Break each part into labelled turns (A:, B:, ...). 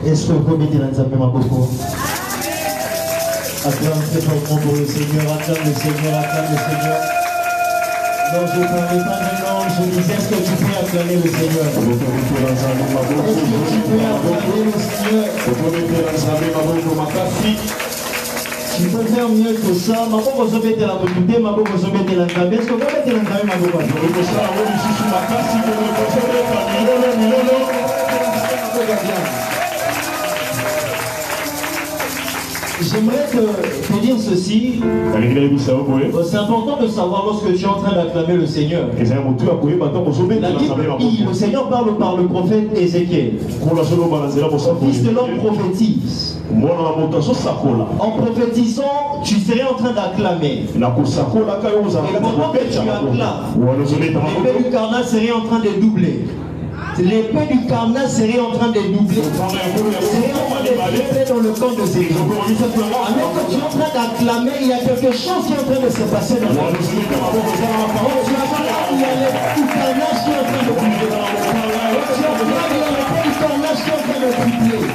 A: Est-ce que vous pouvez mettre l'ensemble ma beaucoup? Acclame très fortement pour le Seigneur, acclame le Seigneur, acclame le Seigneur. Non, je ne parlais pas de nom, je disais, est-ce que tu peux acclamer le Seigneur? Est-ce que tu peux acclamer le Seigneur? Tu peux faire mieux que ça. Ma pauvre se met la beauté, ma pauvre se met la cabine. Est-ce que vous mettez la cabine, ma pauvre? J'aimerais te dire ceci. C'est important de savoir lorsque tu es en train d'acclamer le Seigneur. La Bible dit, le Seigneur parle par le prophète Ézéchiel. Le Fils de l'homme prophétise. En prophétisant, tu serais en train d'acclamer. Et pendant que tu acclames, l'épée du carnal serait en train de doubler. L'épée du carnal serait en train de doubler. Serait en train de doubler dans le camp de Zéro. Alors que tu es en train d'acclamer, il y a quelque chose qui est en train de se passer dans la vie. Tu acclames, il y a l'épée du carnage qui est en train de doubler. Tu acclames, il y a l'épée du carnage qui est en train de doubler.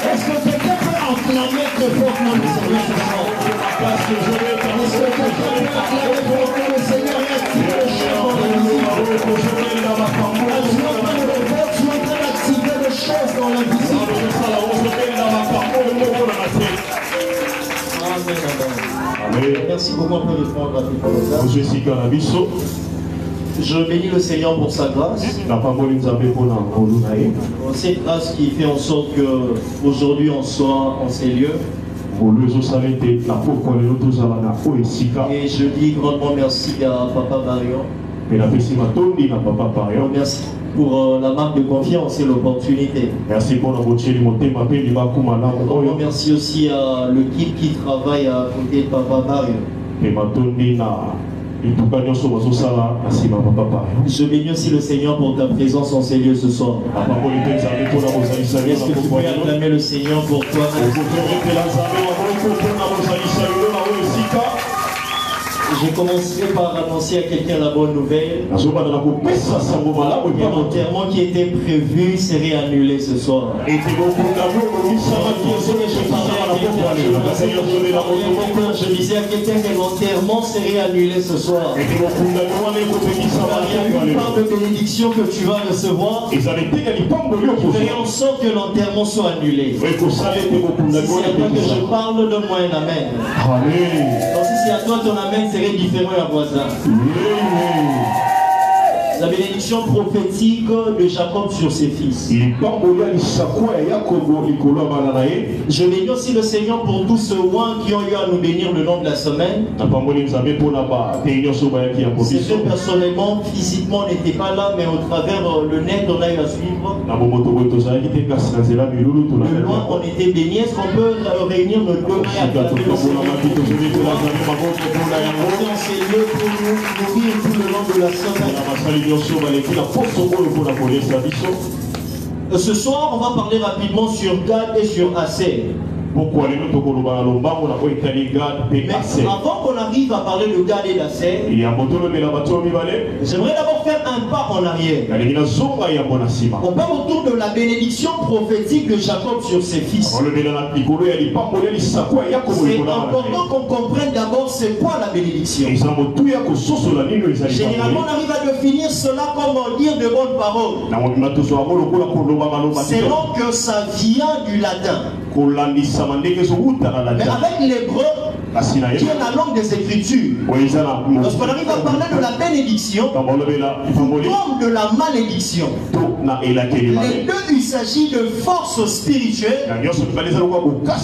A: Est-ce que quelqu'un peut acclamer très fortement le Seigneur ce soir? Est-ce que quelqu'un peut acclamer fortement le Seigneur et activer le chant dans la musique? Dans la Amen. Merci beaucoup, on peut répondre à tes. Je bénis le Seigneur pour sa grâce. Cette grâce qui fait en sorte qu'aujourd'hui on soit en ces lieux. Et je dis grandement merci à Papa Marion. Merci pour la marque de confiance et l'opportunité. Merci pour merci aussi à l'équipe qui travaille à côté de Papa Marion. Je bénis aussi le Seigneur pour ta présence en ces lieux ce soir. Est-ce que tu peux acclamer le Seigneur pour toi? Je commencerai par annoncer à quelqu'un la bonne nouvelle. L'enterrement qui était prévu serait annulé ce soir. Je disais à quelqu'un que l'enterrement serait annulé ce soir. Il y a une part de bénédiction que tu vas recevoir. Tu ferais en sorte que l'enterrement soit annulé. Si c'est à toi que je parle, donne-moi un amen. Donc si c'est à toi, ton amen serait différent à voisin. La bénédiction prophétique de Jacob sur ses fils. Je bénis aussi le Seigneur pour tous ceux qui ont eu à nous bénir le long de la semaine. C'est que personnellement, physiquement, on n'était pas là, mais au travers le net, on a eu à suivre. De loin, on était bénis. Est-ce qu'on peut réunir nos deux mains à acclamer le Seigneur? On s'est lieu pour nous nourrir tout le long de la semaine. Ce soir, on va parler rapidement sur Gad et sur Aser. Mais avant qu'on arrive à parler de Gad et d'Aser, j'aimerais d'abord faire un pas en arrière. On parle autour de la bénédiction prophétique de Jacob sur ses fils. C'est important qu'on comprenne d'abord c'est quoi la bénédiction. Généralement, on arrive à définir cela comme dire de bonnes paroles. C'est donc que ça vient du latin. Mais avec l'hébreu, qui est la langue des Écritures, lorsqu'on arrive à parler de la bénédiction comme de la malédiction, les deux, il s'agit de forces spirituelles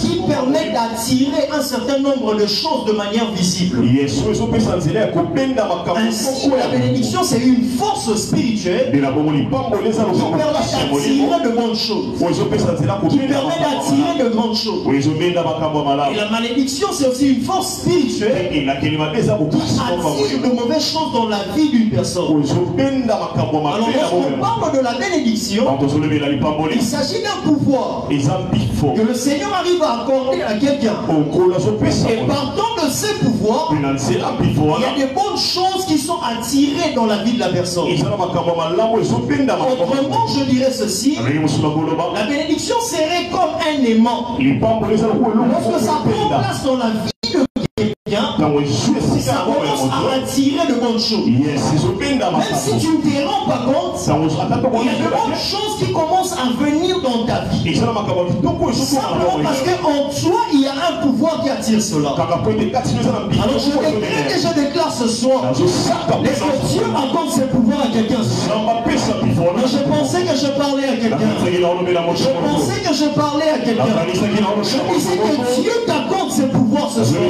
A: qui permettent d'attirer un certain nombre de choses de manière visible. Ainsi, la bénédiction, c'est une force spirituelle qui permet d'attirer de bonnes choses, qui permet d'attirer de grandes choses. Et la malédiction, c'est aussi une force spirituelle qui attire de mauvaises choses dans la vie d'une personne. Alors lorsqu'on parle de la bénédiction, il s'agit d'un pouvoir que le Seigneur arrive à accorder à quelqu'un. Et partant de ces pouvoirs, il y a des bonnes choses qui sont attirées dans la vie de la personne. Autrement, je dirais ceci, la bénédiction serait comme un aimant. Lorsque ça prend place dans la vie de quelqu'un, ça commence à attirer de bonnes choses. Même si tu ne te rends pas compte, il y a de bonnes choses qui commencent à venir dans ta vie. Simplement parce qu'en toi, il y a un pouvoir qui attire cela. Alors je décrète et je déclare ce soir, est-ce que Dieu accorde ses pouvoirs à quelqu'un? Je pensais que je parlais à quelqu'un. Je pensais que je parlais à quelqu'un. Je disais que Dieu t'accorde ses pouvoirs ce soir.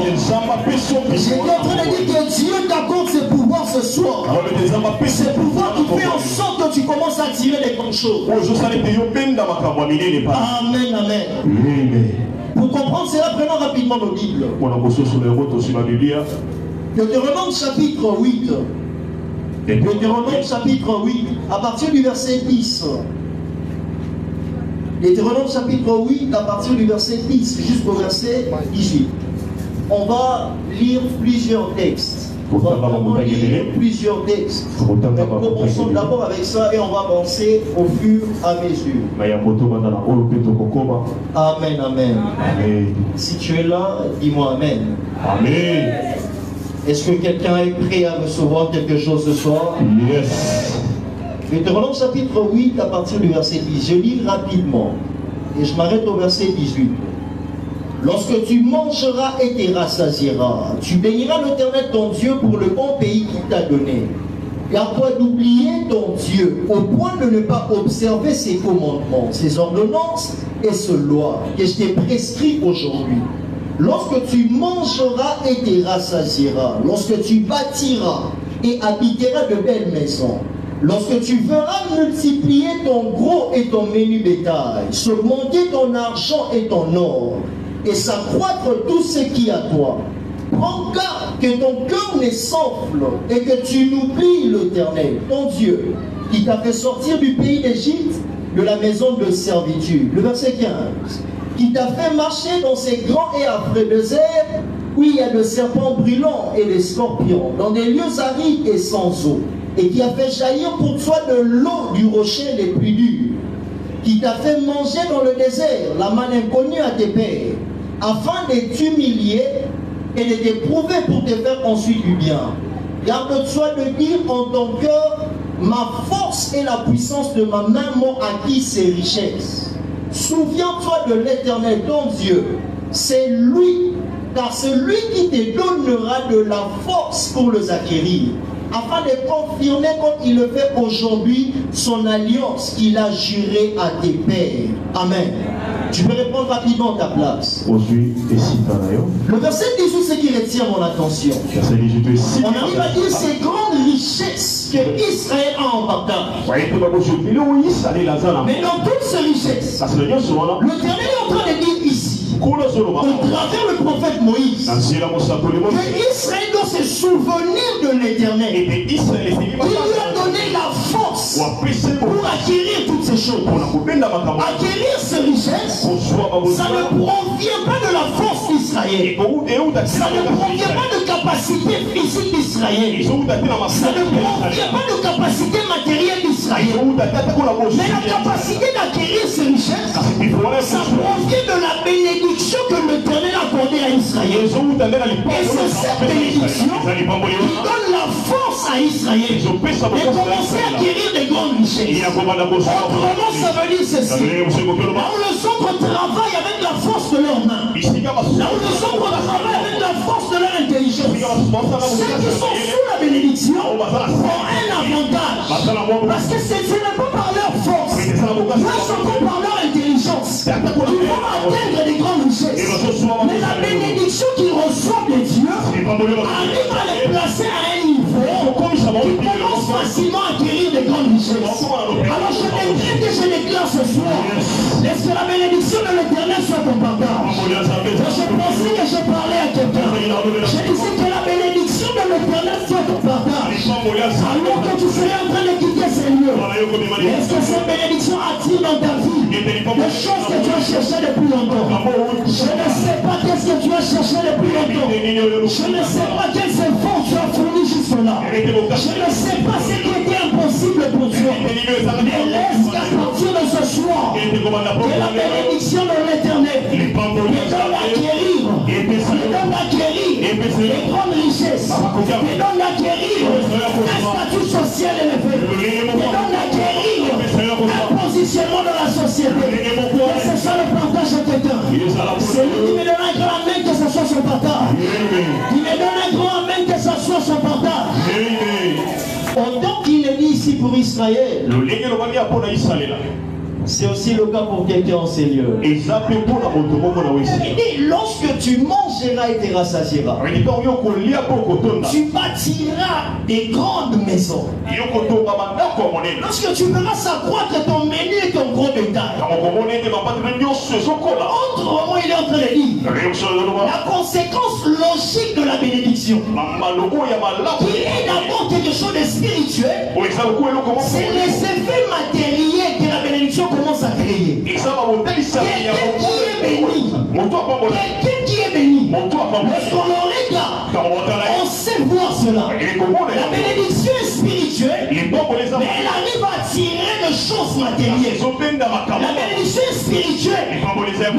A: J'étais en train de dire que Dieu t'accorde ses pouvoirs ce soir. Ces pouvoirs qui fait en sorte que tu commences à tirer des bonnes choses. Amen, amen. Pour comprendre cela, prenons rapidement nos Bibles. Deutéronome chapitre 8. Deutéronome chapitre 8, à partir du verset 10. Deutéronome chapitre 8, à partir du verset 10 jusqu'au verset 18. On va lire plusieurs textes. Plusieurs textes. Commençons d'abord avec ça et on va avancer au fur et à mesure. Amen, amen. Si tu es là, dis-moi amen.
B: Amen.
A: Est-ce que quelqu'un est prêt à recevoir quelque chose ce soir?
B: Yes.
A: Deutéronome chapitre 8 à partir du verset 10. Je lis rapidement et je m'arrête au verset 18. Lorsque tu mangeras et te rassasieras, tu béniras l'Éternel ton Dieu pour le bon pays qu'il t'a donné. Garde-toi d'oublier ton Dieu au point de ne pas observer ses commandements, ses ordonnances et ses lois que je t'ai prescrits aujourd'hui. Lorsque tu mangeras et te rassasieras, lorsque tu bâtiras et habiteras de belles maisons, lorsque tu feras multiplier ton gros et ton menu bétail, surmonter ton argent et ton or, et s'accroître tout ce qui est à toi, prends garde que ton cœur ne s'enfle et que tu n'oublies l'Éternel, ton Dieu, qui t'a fait sortir du pays d'Égypte, de la maison de servitude. Le verset 15. Qui t'a fait marcher dans ces grands et affreux déserts où il y a de serpents brûlants et des scorpions, dans des lieux arides et sans eau, et qui a fait jaillir pour toi de l'eau du rocher les plus durs, qui t'a fait manger dans le désert la manne inconnue à tes pères, afin de t'humilier et de t'éprouver pour te faire ensuite du bien. Garde-toi de dire en ton cœur, ma force et la puissance de ma main m'ont acquis ces richesses. Souviens-toi de l'Éternel, ton Dieu, c'est lui, car c'est lui qui te donnera de la force pour les acquérir, afin de confirmer comme il le fait aujourd'hui son alliance qu'il a jurée à tes pères. Amen. Tu peux répondre rapidement à ta place. Le verset 18, c'est qui retient mon attention. On arrive à dire ces grandes richesses que Israël a en partage. Mais dans toutes ces richesses, l'Éternel est en train de dire ici, au travers le prophète Moïse, que Israël doit se souvenir de l'Éternel. Il lui a donné la force pour acquérir toutes ces choses. Acquérir ces richesses, ça ne provient pas de la force d'Israël. Ça ne provient pas de capacité physique d'Israël. Ça ne provient pas de capacité matérielle d'Israël. Mais la capacité d'acquérir ces richesses, ça provient de la bénédiction que l'Éternel a accordée à Israël. Et c'est cette bénédiction qui donne la force à Israël de commencer à acquérir des grandes richesses. Autrement, ça veut dire ceci. Là où les autres travaillent avec la force de leurs mains, là où les autres travaillent avec la force de leur intelligence, ceux qui sont sous la bénédiction ont un avantage. Parce que ce n'est pas par leur force, mais seulement par leur intelligence qu'ils vont atteindre des grandes richesses. Mais la bénédiction qu'ils reçoivent de Dieu arrive à les placer à un niveau qui commence facilement à acquérir des grandes richesses. Alors je décrète et je déclare ce soir, laisse que la bénédiction de l'Éternel soit ton partage. Je pensais que je parlais à quelqu'un. Je disais que la bénédiction de l'Éternel soit ton partage. Alors que tu serais en train de quitter ces lieux, Est-ce que cette bénédiction attire dans ta vie des choses que tu as cherchées depuis longtemps? Je ne sais pas qu'est-ce que tu as cherché depuis longtemps. Je ne sais pas quels efforts tu as fournis jusque-là. Je ne sais pas ce qui était impossible pour toi. Mais laisse qu'à partir de ce soir, que la bénédiction de l'Éternel te donne à guérir, te donne à guérir les grandes richesses, te donne à guérir un statut social élevé, te donne à guérir un positionnement dans la société. Et c'est ça le partage de quelqu'un. C'est lui qui me donne un grand amen que ce soit son partage. Il me donne un grand amen que ce soit son partage. Autant qu'il est dit ici pour Israël, c'est aussi le cas pour quelqu'un en ces lieux. Il dit, lorsque tu mangeras et te rassasieras, tu bâtiras des grandes maisons. Lorsque tu verras s'accroître ton menu et ton gros bétail. Autrement, il est en train de dire la conséquence logique de la bénédiction, qui est d'abord quelque chose de spirituel, c'est les effets matériels que la bénédiction commence à créer. Quelqu'un qui est béni, lorsqu'on le regarde, on sait voir cela. La bénédiction est spirituelle, mais elle arrive à attirer de choses matérielles. La bénédiction est spirituelle, mais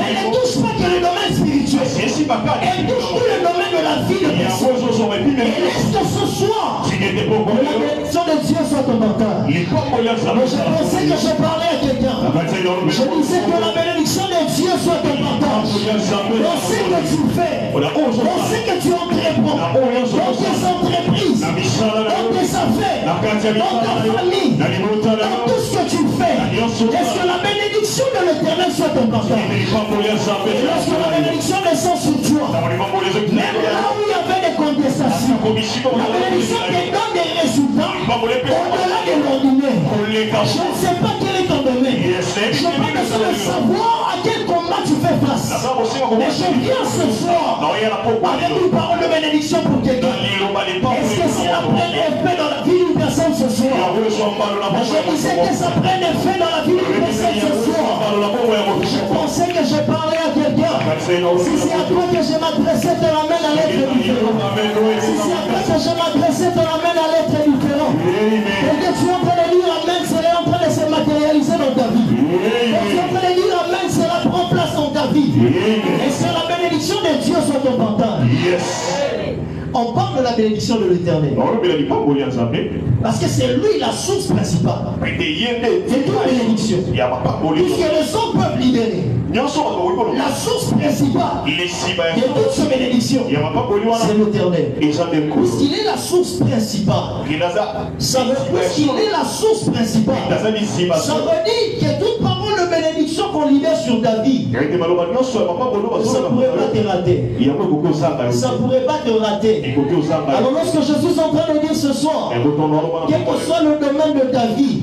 A: elle ne touche pas que le domaine spirituel. Elle touche tout le domaine de la vie de personne. Et laisse que ce soir, la bénédiction de Dieu soit ton mental. Je pensais que je parlais à quelqu'un. Je disais que la bénédiction de Dieu soit ton partage. On sait que tu fais. On sait que tu entreprends. Dans tes entreprises, dans tes affaires, dans ta famille, dans tout ce que tu fais. Est-ce que la bénédiction de l'Éternel soit ton partage? Et lorsque la bénédiction descend sur toi, même là où il y avait des contestations, la bénédiction te donne des résultats au-delà de l'ordinaire. Je ne sais pas quel est ton domaine. Je n'ai pas besoin de savoir à quel combat tu fais face. Mais je viens ce soir avec une parole de bénédiction pour quelqu'un. Est-ce que cela prenne effet dans la vie d'une personne ce soir? Je disais que ça prenne effet dans la vie d'une personne ce soir. Je pensais que je parlais à quelqu'un. Si c'est à toi que je m'adressais, te ramène à l'être différent. Si c'est à toi que je m'adressais, te ramène à l'être différent. Et que tu es en train de dire amen, c'est en train de se matérialiser dans ta vie. Et tu es en train de dire amen, cela prend place dans ta vie. Et c'est la bénédiction de Dieu sur ton partage. On parle de la bénédiction de l'Éternel. Parce que c'est lui la source principale de toute bénédiction. Puisque les hommes peuvent libérer. La source principale de toute cette bénédiction, c'est l'Éternel. Puisqu'il est la source principale, puisqu'il est la source principale, ça veut dire que toute parole de bénédiction qu'on libère sur ta vie, ça ne pourrait pas te rater. Ça ne pourrait pas te rater. Alors lorsque je suis en train de dire ce soir, quel que soit le domaine de ta vie,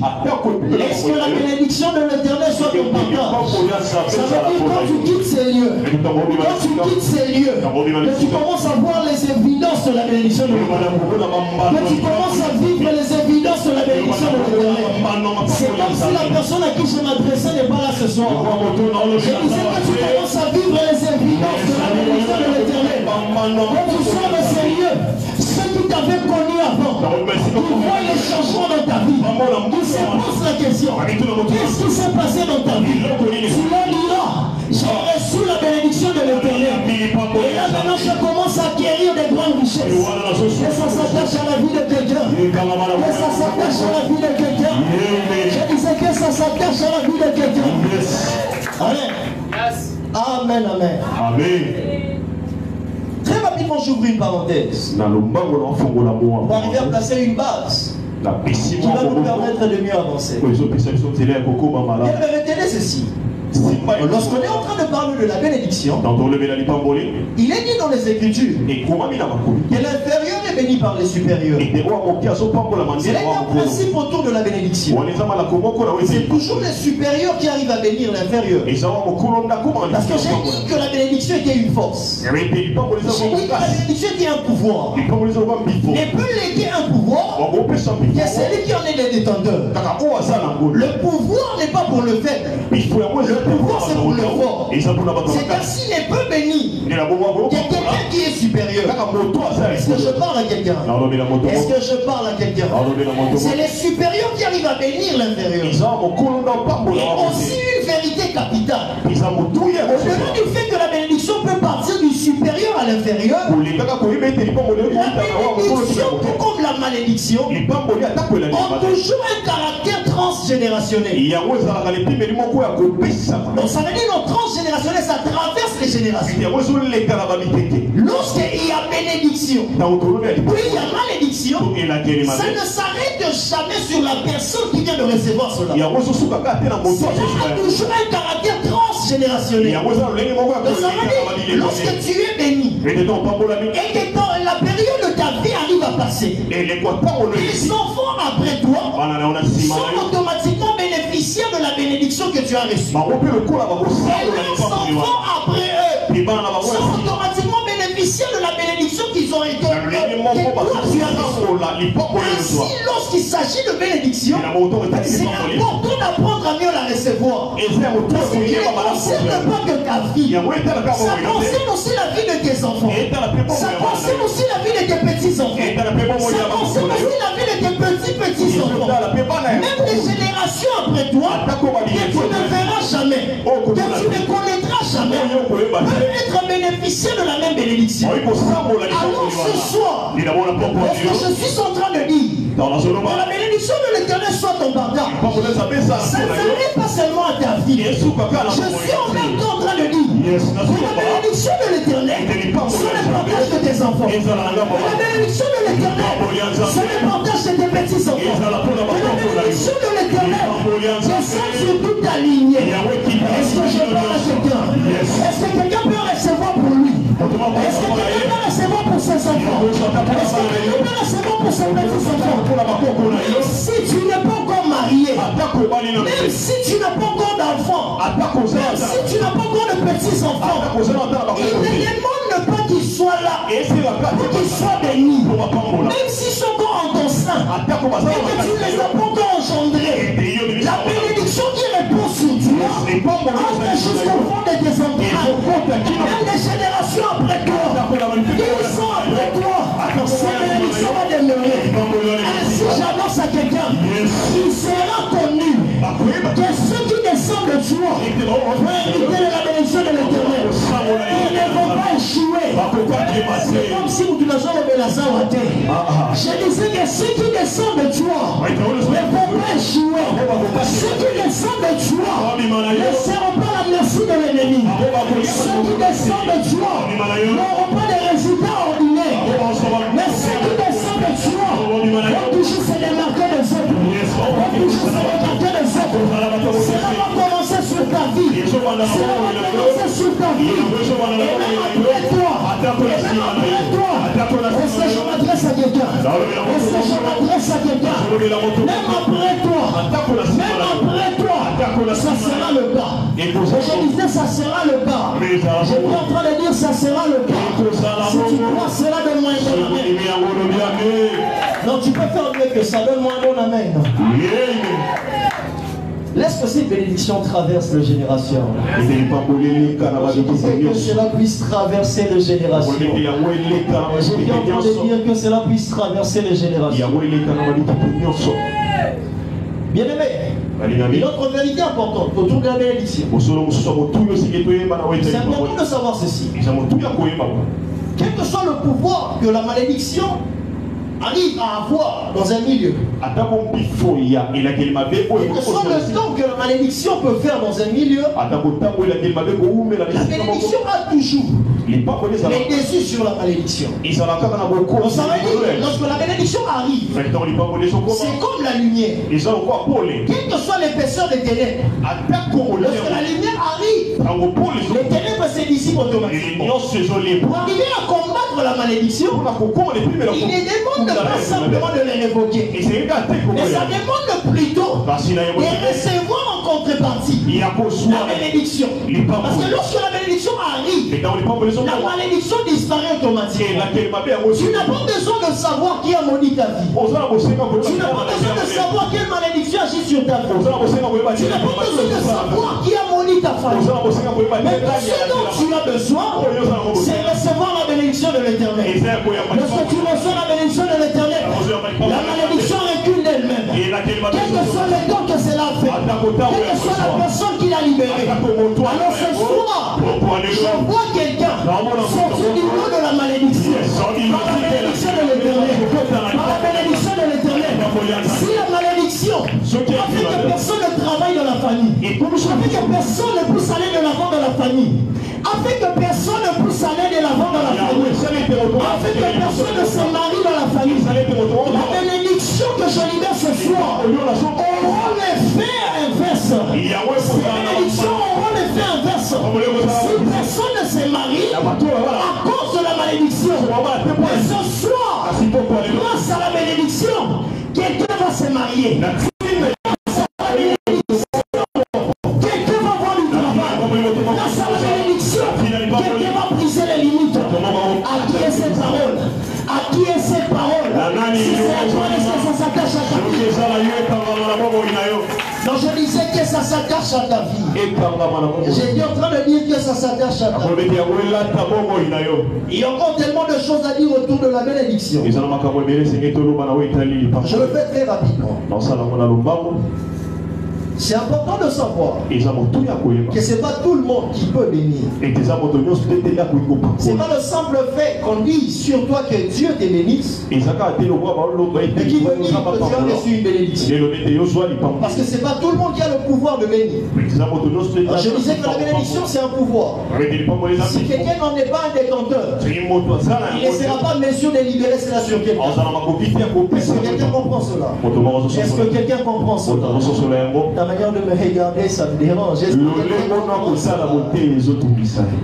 A: est-ce que la bénédiction de l'Éternel soit ton partage? Ça veut dire quand tu quittes ces lieux, que tu commences à voir les évidences de la bénédiction de l'Éternel, que tu commences à vivre les évidences de la bénédiction de l'Éternel. C'est comme si la personne à qui je m'adressais n'est pas là ce soir. Je disais que tu commences à vivre les évidences de la bénédiction de l'Éternel. Quand tu sors de ces lieux, ceux qui t'avaient connu avant, qui voient les changements dans ta vie, qui se posent la question, qu'est-ce qui s'est passé dans ta vie? Tu leur diras, j'ai reçu la bénédiction de l'Éternel. Et là maintenant je commence à acquérir des grandes richesses. Que ça s'attache à la vie de quelqu'un. Que ça s'attache à la vie de quelqu'un. Je disais que ça s'attache à la vie de quelqu'un. Amen. Amen, amen.
B: Amen.
A: Très rapidement, j'ouvre une parenthèse. Pour arriver à placer une base qui va nous permettre de mieux avancer. Retenez ceci. Lorsqu'on est en train de parler de la bénédiction, il est dit dans les Écritures que l'inférieur est béni par les supérieurs. C'est un principe autour de la bénédiction. C'est toujours les supérieurs qui arrivent à bénir l'inférieur. Parce que j'ai dit que la bénédiction était une force. J'ai dit que la bénédiction était un pouvoir. Mais peut léguer un pouvoir que celui qui en est il est détenteur. Le pouvoir n'est pas pour le faible. Le pouvoir c'est pour le fort. C'est-à-dire s'il est peu béni, il y a quelqu'un qui est supérieur. Est-ce que je parle à quelqu'un? Est-ce que je parle à quelqu'un? C'est les supérieurs qui arrivent à bénir l'inférieur. Et aussi une vérité capitale. Au-delà du fait que la bénédiction peut partir du supérieur à l'inférieur, la bénédiction, tout comme la malédiction, ont toujours un caractère transgénérationnel. Donc ça veut dire que transgénérationnel, ça traverse les générations. Lorsqu'il y a bénédiction, puis il y a malédiction, ça ne s'arrête jamais sur la personne qui vient de recevoir cela. Ça a toujours un caractère transgénérationnel. Donc ça veut dire, lorsque tu es béni, et que dans la période de ta vie arrive à passer, les enfants après toi sont automatiquement bénéficiaires de la bénédiction que tu as reçue. Et les enfants après eux sont automatiquement bénéficiaires de la bénédiction qu'ils ont été ainsi, lorsqu'il s'agit de bénédiction, c'est important d'apprendre à mieux la recevoir. Parce qu'il ne concerne pas que ta vie, ça concerne aussi la vie de tes enfants, ça concerne aussi la vie de tes petits-enfants, ça concerne aussi la vie de tes petits-petits-enfants, même les générations après toi, que tu ne verras jamais, que tu ne connaîtras jamais, peuvent être bénéficiaires de la même bénédiction. Alors ce soir, ce que je suis en train de dire, que la bénédiction de l'Éternel soit ton partage. Ça ne s'arrête pas seulement à ta vie. Je suis en même temps en train de dire que la bénédiction de l'Éternel soit le partage de tes enfants. Que la bénédiction de l'Éternel soit le partage de tes petits-enfants. Que la bénédiction de l'Éternel descende sur toute ta lignée. Est-ce que je parle à quelqu'un? Est-ce que quelqu'un peut recevoir pour lui? Est-ce que quelqu'un peut recevoir pour ses enfants? Est-ce que quelqu'un peut recevoir pour ses petits-enfants? Même si tu n'es pas encore marié, même si tu n'as pas encore d'enfants, même si tu n'as pas encore de petits-enfants, il ne demande pas qu'ils soient là, pour qu'ils soient bénis. Même s'ils sont encore en ton sein, et que tu ne les as pas encore engendrés, la bénédiction qui repose sur toi entre jusqu'au fond de tes entrailles, même les générations après toi, ils sont après toi, ces bénédictions vont demeurer. Ainsi j'annonce à quelqu'un, il sera connu que ceux qui descendent de toi vont hériter de la bénédiction de l'Éternel. Ils ne vont pas échouer. C'est comme si vous ne Je disais que ceux qui descendent de toi ne vont pas échouer. Ceux qui descendent de toi ne seront pas la merci de l'ennemi. Ceux qui descendent de toi n'auront pas de résultats ordinaires. Mais ceux qui descendent de toi vont toujours se démarquer des autres. Vont toujours se démarquer des autres. Cela va commencer sur ta vie. Cela va commencer sur ta vie. Et même après toi. Est-ce que je m'adresse à quelqu'un? Est-ce que je m'adresse à quelqu'un? Même après toi, ça sera le cas. Je disais ça sera le cas. J'étais en train de dire ça sera le cas. Si tu crois cela, donne-moi un bon amen. Non, tu peux faire mieux que ça, donne-moi un bon amen. Laisse que cette bénédiction traverse les générations. Je disais que cela puisse traverser les générations. J'étais en train de dire que cela puisse traverser les générations. Bien aimé, une autre vérité importante autour de la bénédiction. C'est important de savoir ceci. Quel que soit le pouvoir que la malédiction arrive à avoir dans un milieu, quel que soit le temps que la malédiction peut faire dans un milieu, la bénédiction a toujours les dessus sur la malédiction. Ça veut dire, lorsque la bénédiction arrive, c'est comme la lumière. Quelle que soit l'épaisseur des ténèbres, lorsque la lumière arrive, les ténèbres se dissipent automatiquement. Pour arriver à combattre la malédiction, il ne demande pas simplement de les révoquer, mais ça demande plutôt de recevoir en contrepartie la bénédiction. Parce que lorsque la bénédiction arrive, la malédiction disparaît automatiquement. Tu n'as pas besoin de savoir qui a maudit ta vie. Tu n'as pas besoin de savoir quelle malédiction agit sur ta vie. Tu n'as pas besoin de savoir qui a maudit ta famille. Mais ce dont tu as besoin, c'est recevoir la bénédiction de l'Éternel. Lorsque tu reçois la bénédiction de l'Éternel, la malédiction recule d'elle-même. Quel que soit le temps que cela fait, quelle que soit la personne qui l'a libéré. Alors ce soir, je vois quelqu'un sortir du lot de la malédiction. Par la bénédiction de l'Éternel. Par la bénédiction de l'Éternel. Si la malédiction a fait que personne ne travaille dans la famille, a fait que personne ne puisse aller de l'avant dans la famille, a fait que personne ne puisse aller de l'avant dans la famille, a fait que personne ne se marie dans la famille, la bénédiction que je libère ce soir aura l'effet inverse. Ces bénédictions auront l'effet inverse. Si personne ne se marie à cause de la malédiction, mais ce soir, grâce à la bénédiction, quelqu'un va se marier. Quelqu'un va voir du travail. Grâce à la bénédiction, quelqu'un va briser les limites. À qui est cette parole? À qui est cette parole? Si c'est à toi, est-ce que ça s'attache à ta vie? Non, je disais que ça s'attache à ta vie. J'étais en train de dire que ça s'attache à ta vie. Il y a encore tellement de choses à dire autour de la bénédiction. Je le fais très rapidement. C'est important de savoir que ce n'est pas tout le monde qui peut bénir. Ce n'est pas le simple fait qu'on dit sur toi que Dieu te bénisse et qui veut dire que tu as reçu une bénédiction. Parce que ce n'est pas tout le monde qui a le pouvoir de bénir. Je disais que la bénédiction c'est un pouvoir. Si quelqu'un n'en est pas un détenteur, il ne sera pas mesure de libérer cela sur quelqu'un. Est-ce que quelqu'un comprend cela? Est-ce que quelqu'un comprend cela? Manière de me regarder, ça me dérange.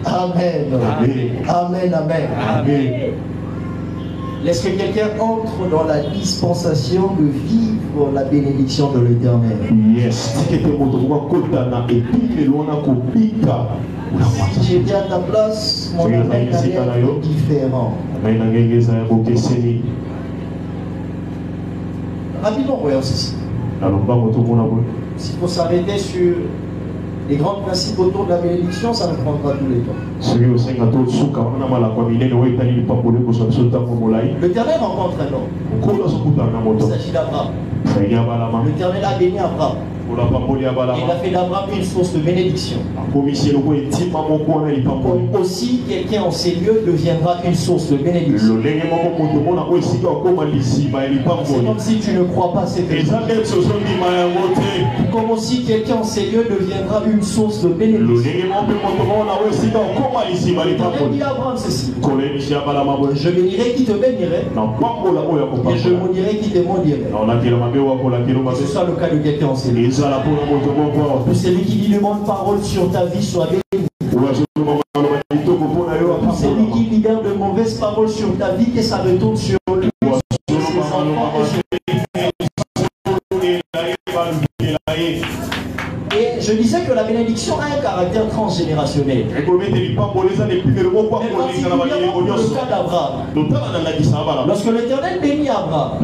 A: Amen. Amen. Amen. Amen. Est-ce que quelqu'un entre dans la dispensation de vivre la bénédiction de l'Éternel?
B: Yes.
A: Si j'étais à ta place, mon amen allait être différent. Rapidement, voyons ceci. S'il faut s'arrêter sur les grands principes autour de la bénédiction, ça ne prendra tous les temps. L'Éternel rencontre un homme. Il s'agit d'Abraham. L'Éternel a béni Abraham. Il a fait d'Abraham une source de bénédiction. Comme aussi quelqu'un en ces lieux deviendra une source de bénédiction. C'est comme si tu ne crois pas ces choses. Comme aussi quelqu'un en ces lieux deviendra une source de bénédiction. L'Éternel dit à Abraham ceci: je bénirai qui te bénirait, et je maudirai qui te maudirait. Que ce soit le cas de quelqu'un en ces lieux. Que celui qui demande parole sur ta vie soit béni. Celui qui libère de mauvaises paroles sur ta vie, que ça retourne sur lui, sur ses enfants et je disais que la bénédiction a un caractère transgénérationnel. Et particulièrement le cas d'Abraham. Lorsque l'Éternel bénit Abraham,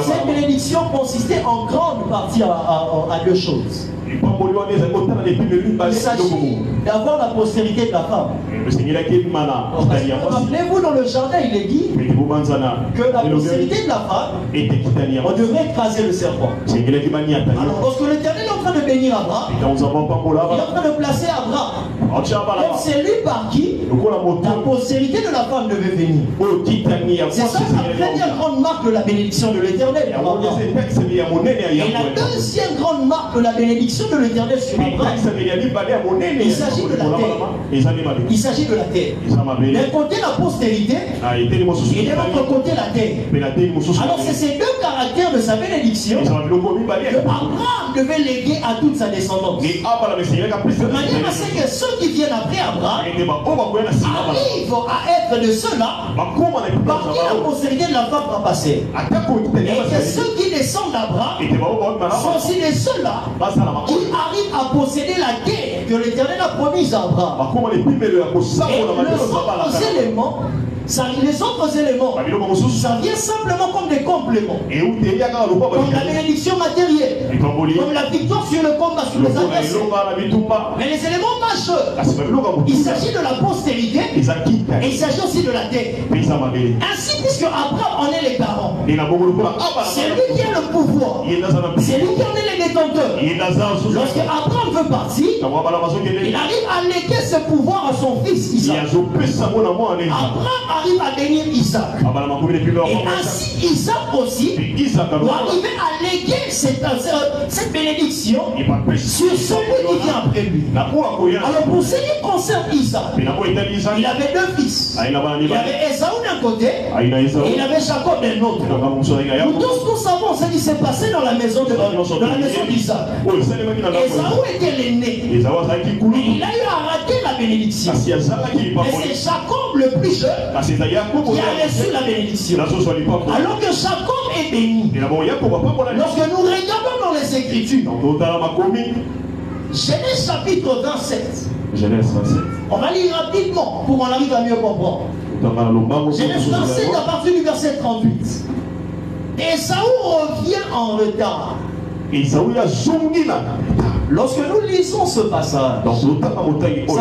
A: cette bénédiction consistait en grande partie à deux choses. Il s'agit d'avoir la postérité de la femme. Rappelez-vous, dans le jardin, il est dit que la postérité de la femme, on devrait écraser le serpent. Alors, lorsque l'Éternel est en train de bénir Abraham, il est en train de placer Abraham comme c'est lui par qui la postérité de la femme devait venir. C'est ça la première grande marque de la bénédiction de l'Éternel. Et la deuxième grande marque de la bénédiction de l'Éternel sur Abraham, il s'agit de la terre. Il s'agit de la terre. D'un côté la postérité et de l'autre côté la terre. Alors c'est ces deux caractères de sa bénédiction que Abraham devait léguer à à toute sa descendance. De manière à ce que ceux qui viennent après Abraham arrivent à être de ceux-là par qui la postérité de la femme va passer. Et que ceux qui descendent d'Abraham sont aussi de ceux-là qui arrivent à posséder la terre que l'Éternel a promise à Abraham. Et les autres éléments, ça vient simplement comme des compléments. Comme la bénédiction matérielle, comme la victoire sur le combat, sur les adversaires. Mais les éléments majeurs, il s'agit de la postérité et il s'agit aussi de la terre. Ainsi, puisque Abraham en est les parents, c'est lui qui a le pouvoir, c'est lui qui en est les détenteurs. Lorsque Abraham veut partir, il arrive à léguer ce pouvoir à son fils Isaac. Abraham arrive à bénir Isaac. Et ainsi Isaac aussi doit arriver à léguer cette bénédiction sur celui qui vient après lui. Alors pour ce qui concerne Isaac, il avait deux fils. Il avait Ésaü d'un côté et il avait Jacob d'un autre. Nous tous nous savons ce qui s'est passé dans la maison d'Isaac. Ésaü était l'aîné. Il a eu à rater la bénédiction. Et c'est Jacob le plus jeune qui a reçu la bénédiction. Alors que Jacob est béni. Lorsque nous regardons dans les Écritures, Genèse chapitre 27. On va lire rapidement pour qu'on arrive à mieux comprendre. Genèse 27 à partir du verset 38. Ésaü revient en retard. Lorsque nous lisons ce passage, ça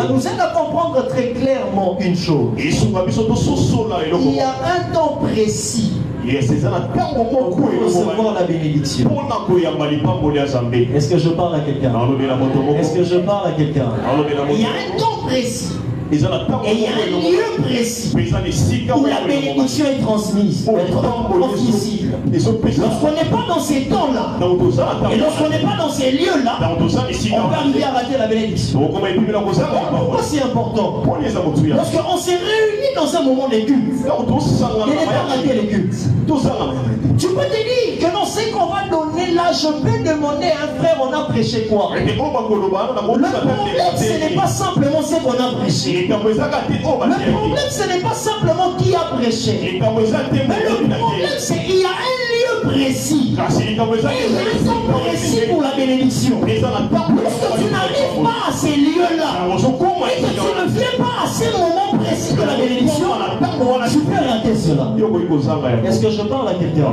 A: nous aide à comprendre très clairement une chose. Il y a un temps précis pour recevoir la bénédiction. Est-ce que je parle à quelqu'un? Est-ce que je parle à quelqu'un? Il y a un temps précis. Et il y a un lieu précis où la bénédiction est transmise, transmissible. Lorsqu'on n'est pas dans ces temps-là, et lorsqu'on n'est pas dans ces lieux-là, on peut arriver à rater la bénédiction. Pourquoi c'est important? Lorsqu'on s'est réunis dans un moment de culte, il n'est pas rater les cultes. Tu peux te dire que non, c'est qu'on va donner là, je peux demander à un frère, on a prêché quoi? Le problème, ce n'est pas simplement ce qu'on a prêché. Le problème, ce n'est pas simplement qui a prêché. Mais le problème, c'est qu'il y a un lieu précis. Et il y a un temps précis pour la bénédiction. Lorsque tu n'arrives pas à ces lieux-là, et que tu ne viens pas à ces moments précis de la bénédiction, tu peux rater cela. Est-ce que je parle à quelqu'un?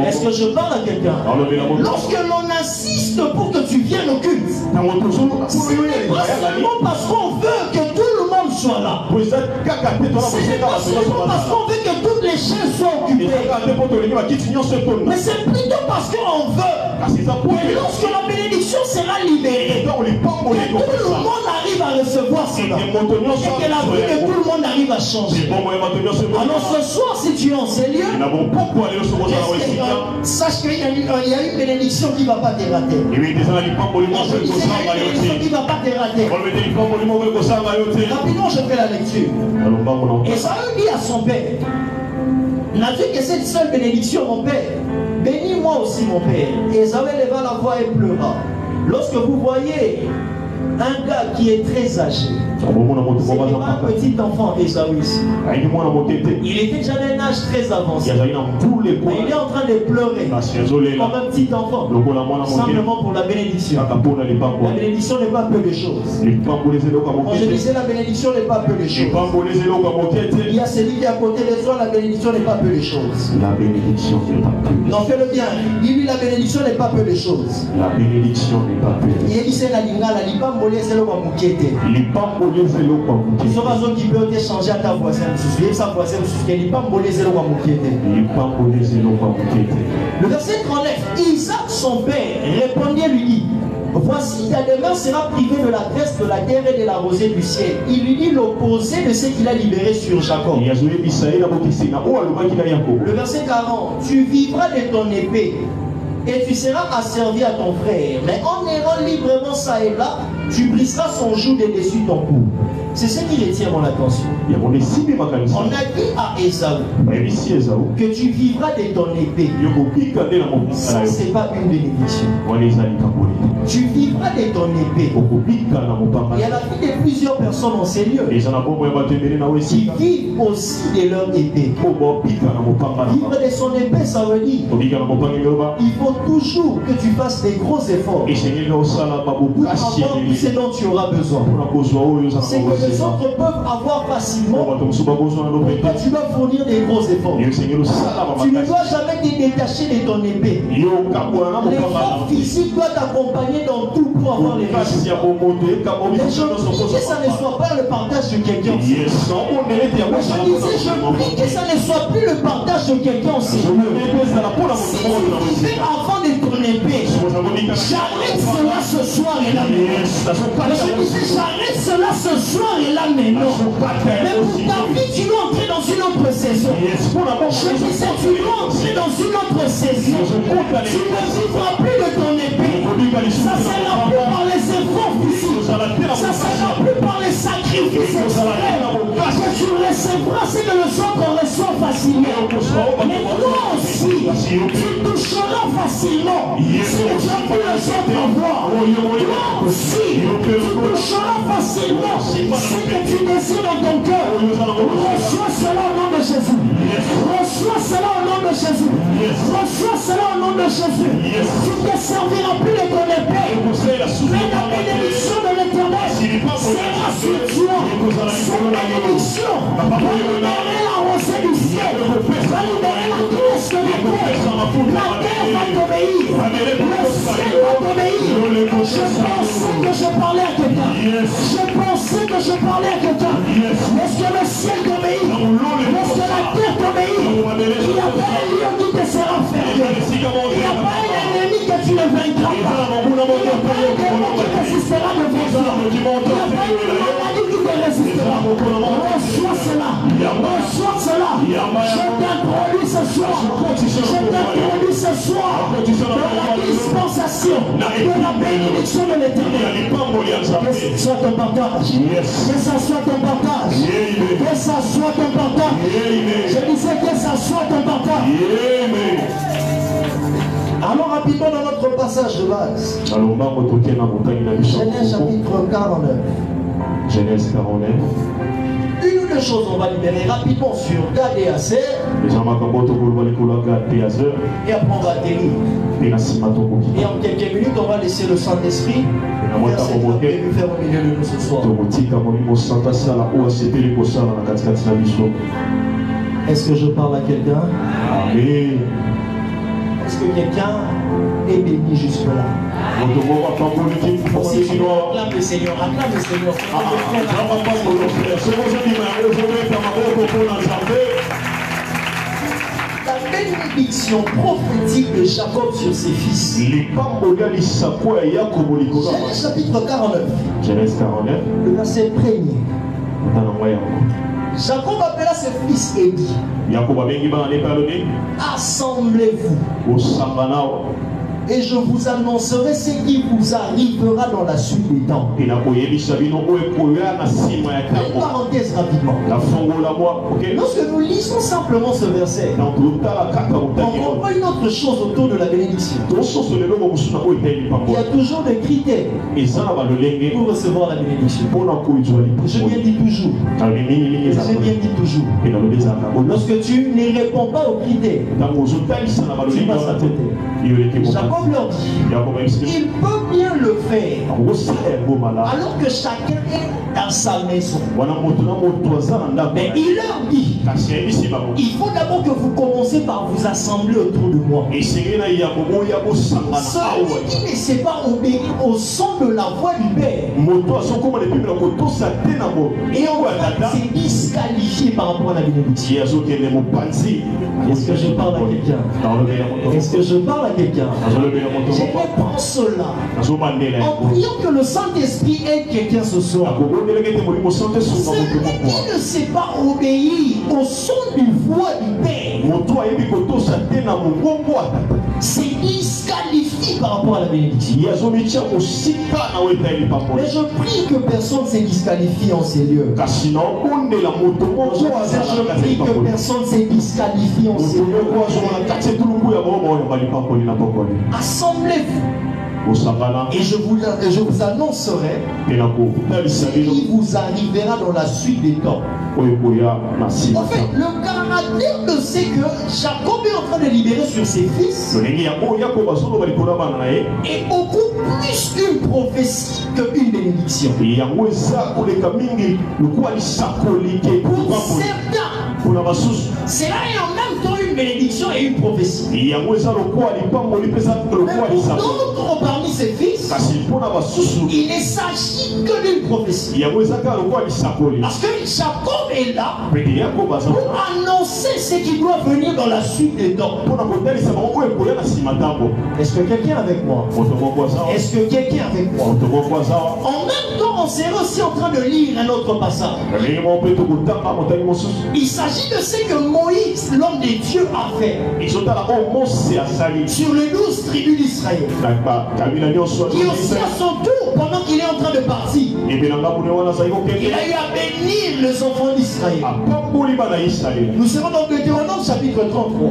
A: Est-ce que je parle à quelqu'un? Lorsque l'on insiste pour que tu viennes au culte, ce n'est pas seulement parce qu'on veut que tout le monde soit là. Ce n'est pas seulement parce qu'on veut que toutes les chaînes soient occupées. Mais c'est plutôt parce qu'on veut que lorsque la bénédiction sera libérée, que tout le monde arrive à recevoir cela. Et que la vie de tout le monde arrive à changer. Alors ce soir, si tu es en ces lieux, sache qu'il y a une bénédiction qui ne va pas te rater. Il y a une bénédiction qui ne va pas te rater. Rapidement, je fais la lecture. Et ça dit à son père, n'a-t-il que cette seule bénédiction, mon père? Bénis-moi aussi, mon père. Et Ésaü leva la voix et pleura. Lorsque vous voyez un gars qui est très âgé, c'est pas un petit enfant Ésaü ici. Il était déjà d'un âge très avancé. Mais il est en train de pleurer comme un petit enfant, simplement pour la bénédiction. La bénédiction n'est pas peu de choses. Quand je disais la bénédiction n'est pas peu de choses, il y a celui qui est à côté de toi, la bénédiction n'est pas peu de choses.
B: La bénédiction n'est pas peu de choses.
A: Non, fais-le bien. Dis-lui la bénédiction n'est pas peu de choses.
B: La bénédiction n'est pas peu de choses.
A: Il dit c'est la lingala, il pas molé, c'est le moukété. Ils sont pas ceux qui peuvent échanger à ta voisine. Sa voisine, il pas molé, c'est le moukété. Le verset 39, Isaac, son père, répondit et lui dit, voici ta demeure sera privée de la graisse de la terre et de la rosée du ciel. Il lui dit l'opposé de ce qu'il a libéré sur Jacob. Le verset 40, tu vivras de ton épée et tu seras asservi à ton frère. Mais en errant librement ça et là, tu briseras son joug de dessus ton cou. C'est ce qui retient mon attention. On a dit à Ésaü que tu vivras de ton épée. Ça, ce n'est pas une bénédiction. tu vivras de ton épée. Et à la vie de plusieurs personnes en ces lieux qui vivent aussi de leur épée. Vivre de son épée, ça veut dire il faut toujours que tu fasses des gros efforts pour avoir tout ce dont tu auras besoin. C'est que les autres peuvent avoir facilement, mais toi tu vas fournir des gros efforts. Tu ne dois jamais te détacher de ton épée. L'effort physique doit t'accompagner dans tout pour avoir les résultats. Mais je prie que ça ne soit pas le partage de quelqu'un. Je prie que ça ne soit plus le partage de quelqu'un. Si tu fais avant de ton épée, j'arrête cela ce soir et là maintenant. Je disais j'arrête cela ce soir et là maintenant. Mais pour ta vie, tu dois entrer dans une autre saison. Je disais tu dois entrer dans une autre saison. Tu ne vivras plus de ton épée. Ça ne sera plus par les efforts physiques. Ça ne sera plus par les sacrifices extrêmes. Que tu recevras ce que les autres reçoivent facilement. Mais toi aussi, tu toucheras facilement ce que tu as pu les autres avoir. Toi aussi, tu toucheras facilement ce que tu désires dans ton cœur. Reçois cela au nom de Jésus. Reçois cela au nom de Jésus. Reçois cela au nom de Jésus. Tu ne serviras plus de ton épée. Mais la bénédiction de l'Éternel sera sur toi. Cette bénédiction va libérer la rosée du ciel, va libérer la grâce de l'épée. La terre va t'obéir. Le ciel va t'obéir. Je pensais que je parlais à quelqu'un. Je pensais que je parlais à quelqu'un. Est-ce que le ciel t'obéit? Est-ce que la terre t'obéit? Il n'y a pas un lion qui te sera fermé. Il n'y a pas un ennemi que tu ne vaincras pas. Il n'y a pas un démon qui résistera devant toi. Il n'y a pas une maladie qui te résistera. Reçois cela. Reçois cela. Je t'introduis ce soir. Je t'introduis ce soir dans la dispensation de la bénédiction de l'Éternel. Que ce soit ton partage. Que ça soit ton partage. Que ça soit ton partage. Je disais que ça soit ton partage. Allons rapidement dans notre passage de base. Genèse chapitre 49.
B: Genèse 49.
A: Une ou deux choses on va libérer rapidement sur Gad et Aser. Et après on va atterrir. Et en quelques minutes on va laisser le Saint-Esprit faire au milieu de nous ce soir. Est-ce que je parle à quelqu'un?
B: Amen.
A: Est-ce que quelqu'un est béni jusque-là? Si tu acclames le Seigneur, acclame le Seigneur. La bénédiction prophétique de Jacob sur ses fils. Genèse chapitre 49.
B: Genèse 49.
A: Le verset 1er. Jacob appela ses fils et dit: assemblez-vous et je vous annoncerai ce qui vous arrivera dans la suite des temps. Une parenthèse rapidement. Lorsque nous lisons simplement ce verset, on comprend une autre chose autour de la bénédiction. Il y a toujours des critères pour recevoir la bénédiction. Je bien dit toujours. J'ai bien dit toujours. Lorsque tu ne réponds pas aux critères, tu passes à côté. Jacob leur dit, il peut bien le faire alors que chacun est dans sa maison. Mais il leur dit, il faut d'abord que vous commencez par vous assembler autour de moi. Celui qui ne sait pas obéir au son de la voix du Père et on va se disqualifier par rapport à la bénédiction. Est-ce que je parle à quelqu'un? Est-ce que je parle à quelqu'un? Je réponds cela en priant que le Saint-Esprit aide quelqu'un ce soir. Celui qui ne sait pas obéir au son du voix du Père se disqualifie par rapport à la bénédiction. Mais je prie que personne ne se disqualifie en ces lieux. Je prie que personne ne se disqualifie en ces lieux. Assemblez-vous. Et je vous annoncerai ce qui vous arrivera dans la suite des temps. En fait, le caractère de c'est que Jacob est en train de libérer sur ses fils est beaucoup plus une prophétie qu'une bénédiction. Pour certains, cela est en même temps une bénédiction et une prophétie. Mais pour d'autres parmi ses fils, il ne s'agit que d'une prophétie. Parce que Jacob est là pour annoncer ce qui doit venir dans la suite des temps. Est-ce que quelqu'un est avec moi? Est-ce que quelqu'un est avec moi? En même temps, on serait aussi en train de lire un autre passage. Il s'agit de ce que Moïse, l'homme de Dieu, a fait sur les 12 tribus d'Israël. Qui aussi à son tour, pendant qu'il est en train de partir, il a eu à bénir les enfants d'Israël. Nous serons dans Deutéronome chapitre 33.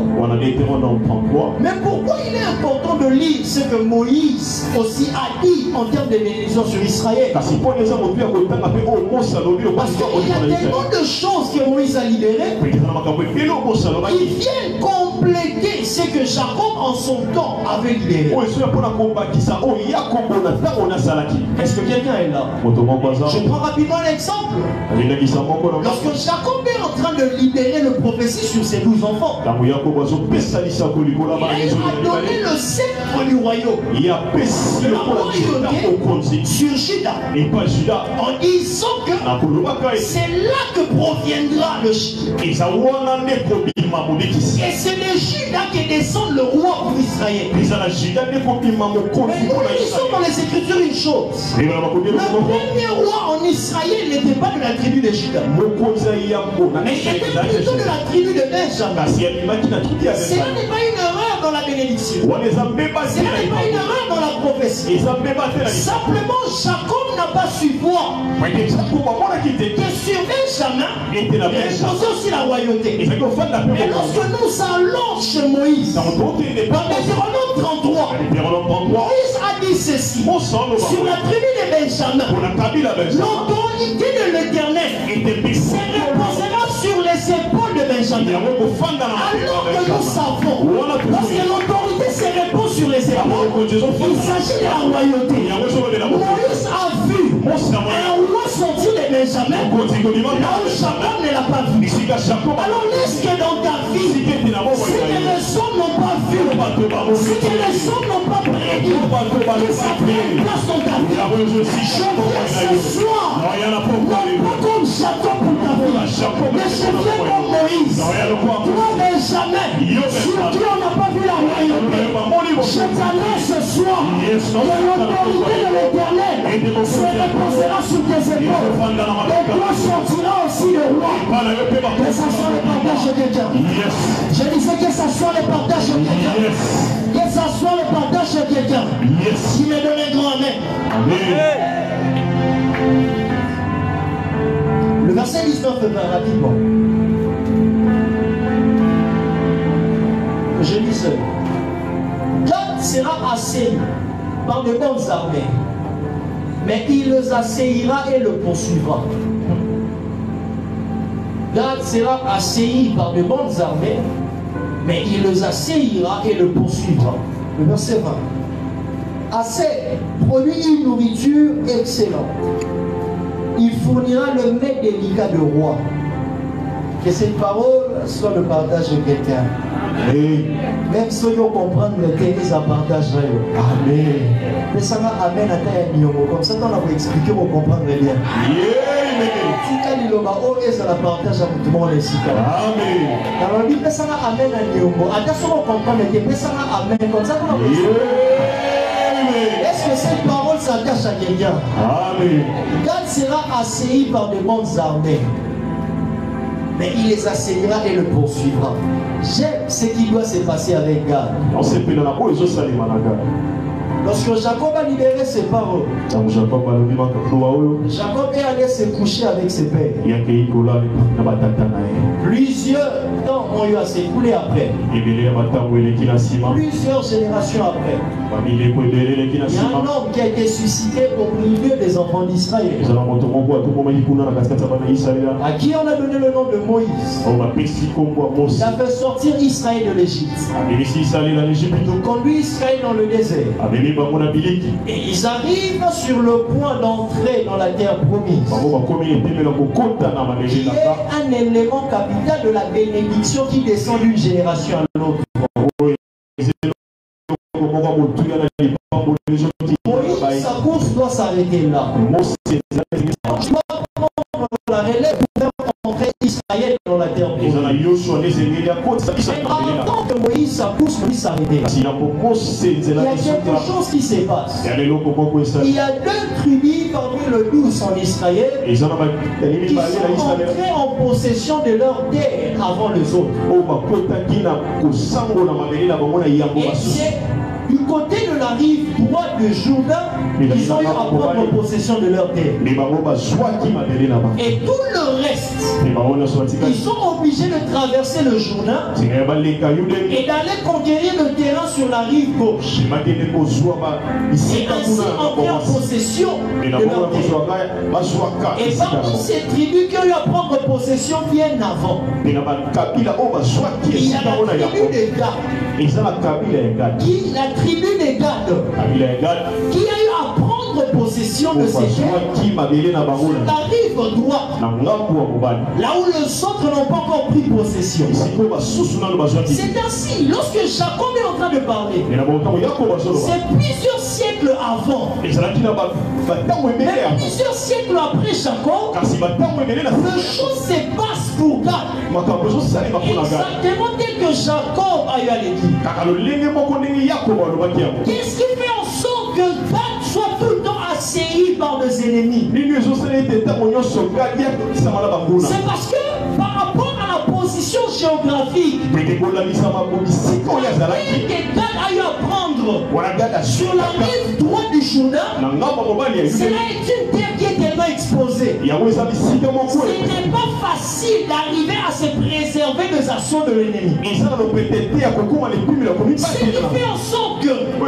A: Mais pourquoi il est important de lire ce que Moïse aussi a dit en termes de bénédiction sur Israël? Parce qu'il y a tellement de choses que Moïse a libérées qui viennent compléter ce que Jacob en son temps avait libéré. Est-ce que quelqu'un est là? Je prends rapidement un exemple. Lorsque Jacob est en train de libérer le prophétie sur ses 12 enfants, il a donné le sceptre du royaume, la royauté sur Juda, en disant que c'est là que proviendra le Juda. Et c'est de Juda que descend le roi pour Israël. Mais nous lisons dans les Écritures une chose. Le premier roi en Israël n'était pas de la tribu de Juda, mais il était plutôt de la tribu de Benjamin. Cela n'est pas une erreur dans la bénédiction. Cela n'est pas une erreur dans la prophétie. Simplement, Jacob n'a pas su voir que sur Benjamin, il reposait aussi la royauté. Et lorsque nous allons chez Moïse, dans Deutéronome 33, Moïse a dit ceci sur la tribu de Benjamin: l'autorité de l'Éternel se reposera sur les épaules de Benjamin. Alors que nous savons, lorsque l'autorité se repose sur les épaules, il s'agit de la royauté. Moïse a vu un roi sortir de Benjamin, là où Jacob ne l'a pas vu. Alors laisse que dans ta vie, si que les hommes n'ont pas vu, si que les hommes n'ont pas prédit, que ça prenne place dans ta vie. Je viens ce soir, non pas comme Jacob pour ta vie, mais je viens comme Moïse. Toi Benjamin, sur qui on n'a pas vu la royauté, je t'annonce ce soir que l'autorité de l'Éternel se reposera sur tes épaules. Et toi sortira aussi le roi. Que ça soit le partage de quelqu'un. Je disais que ça soit le partage de quelqu'un. Que ça soit le partage de quelqu'un. Qui me donne un grand amen. Le verset 19 va rapidement. Je lis seul. Gad sera assailli par de bonnes armées, mais il les assaillira et le poursuivra. Gad sera assailli par de bonnes armées, mais il les assaillira et le poursuivra. Le verset 20. Assez produit une nourriture excellente. Il fournira le mets délicat de roi. Que cette parole soit le partage de quelqu'un. Même si vous comprenez le tennis à partage. Amen. Mais ça va amen à ta nyongo. Comme ça, on va vous expliquer, vous comprendrez bien. Si tu as la partage à tout le monde ici. Amen. Alors, dit que ça va amen à nyongo. Attention, vous comprenez bien. Mais ça va amen. Comme ça, on va vous expliquer. Est-ce que cette parole s'attache à quelqu'un? Amen. Gad sera assailli par de bonnes armées, mais il les assaillira et le poursuivra. J'aime ce qui doit se passer avec Gad. Lorsque Jacob a libéré ses parents, Jacob est allé se coucher avec ses pères. Plusieurs temps ont eu à s'écouler après. Plusieurs générations après. Il y a un homme qui a été suscité au milieu des enfants d'Israël, à qui on a donné le nom de Moïse. Il a fait sortir Israël de l'Égypte. Il conduit Israël dans le désert. Et ils arrivent sur le point d'entrer dans la terre promise, qui est un élément capital de la bénédiction qui descend d'une génération à l'autre. Moïse, sa course doit s'arrêter là. La relève pour faire entrer Israël dans la terre promise. Mais en tant que Moïse, sa course doit s'arrêter. Il y a quelque chose qui se passe. Il y a 2 tribus parmi le 12 en Israël qui sont entrés en possession de leur terre avant les autres. Et c'est du côté de la rive droite de Jourdain, ils ont eu à prendre possession de leur terre. Et tout le reste, ils sont obligés de traverser le Jourdain et d'aller conquérir le terrain sur la rive gauche. Et ainsi entrer en possession de leur terre. Et parmi ces tribus qui ont eu à prendre possession viennent avant. Il y a la tribu des Gad. La tribu des Gad qui a eu à prendre possession de ces terres, la rive droite, là où les autres n'ont pas encore pris possession. C'est ainsi, lorsque Jacob est en train de parler, c'est plusieurs siècles avant, mais plusieurs siècles après Jacob, les choses se passent pour Gad. Exactement tel que Jacob a eu à le dire. Qu'est-ce qui fait en sorte que Gad soit tout le temps assailli par des ennemis? C'est parce que par rapport à la position géographique que Gad a eu à prendre sur la rive droite du Jourdain, cela est une terre qui est tellement exposée. Ce n'est pas facile d'arriver à se préserver des assauts de l'ennemi. Ce qui fait en sorte que tout le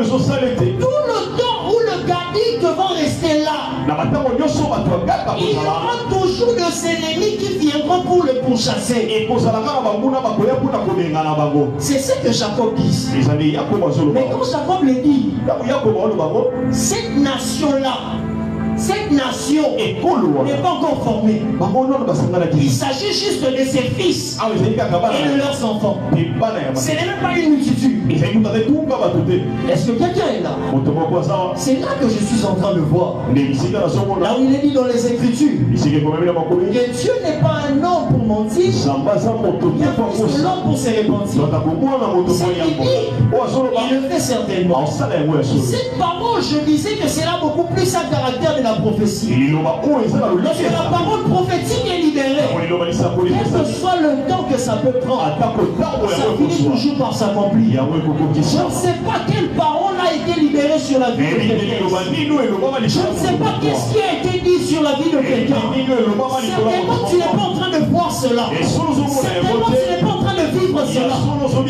A: temps où le Gadique vont rester là, il y aura toujours des ennemis qui viendront pour le pourchasser. C'est ce que Jacob dit. Mais quand Jacob le dit, cette nation-là, cette nation n'est pas encore formée. Il s'agit juste de ses fils et de leurs enfants. Ce n'est même pas une multitude. Est-ce que quelqu'un est là? C'est là que je suis en train de voir. Là où il est dit dans les Écritures que Dieu n'est pas un homme pour mentir, il est l'homme pour se repentir. Ce qu'il dit, il le fait certainement. Cette parole, je disais que c'est là beaucoup plus un caractère de la prophétie. Lorsque la parole prophétique est libérée, quel que soit le temps que ça peut prendre, ça finit toujours par s'accomplir. Je ne sais pas quelle parole a été libérée sur la vie de quelqu'un. Je ne sais pas qu'est-ce qui a été dit sur la vie de quelqu'un. Certainement tu n'es pas en train de voir cela. Certainement tu n'es pas en train de vivre cela.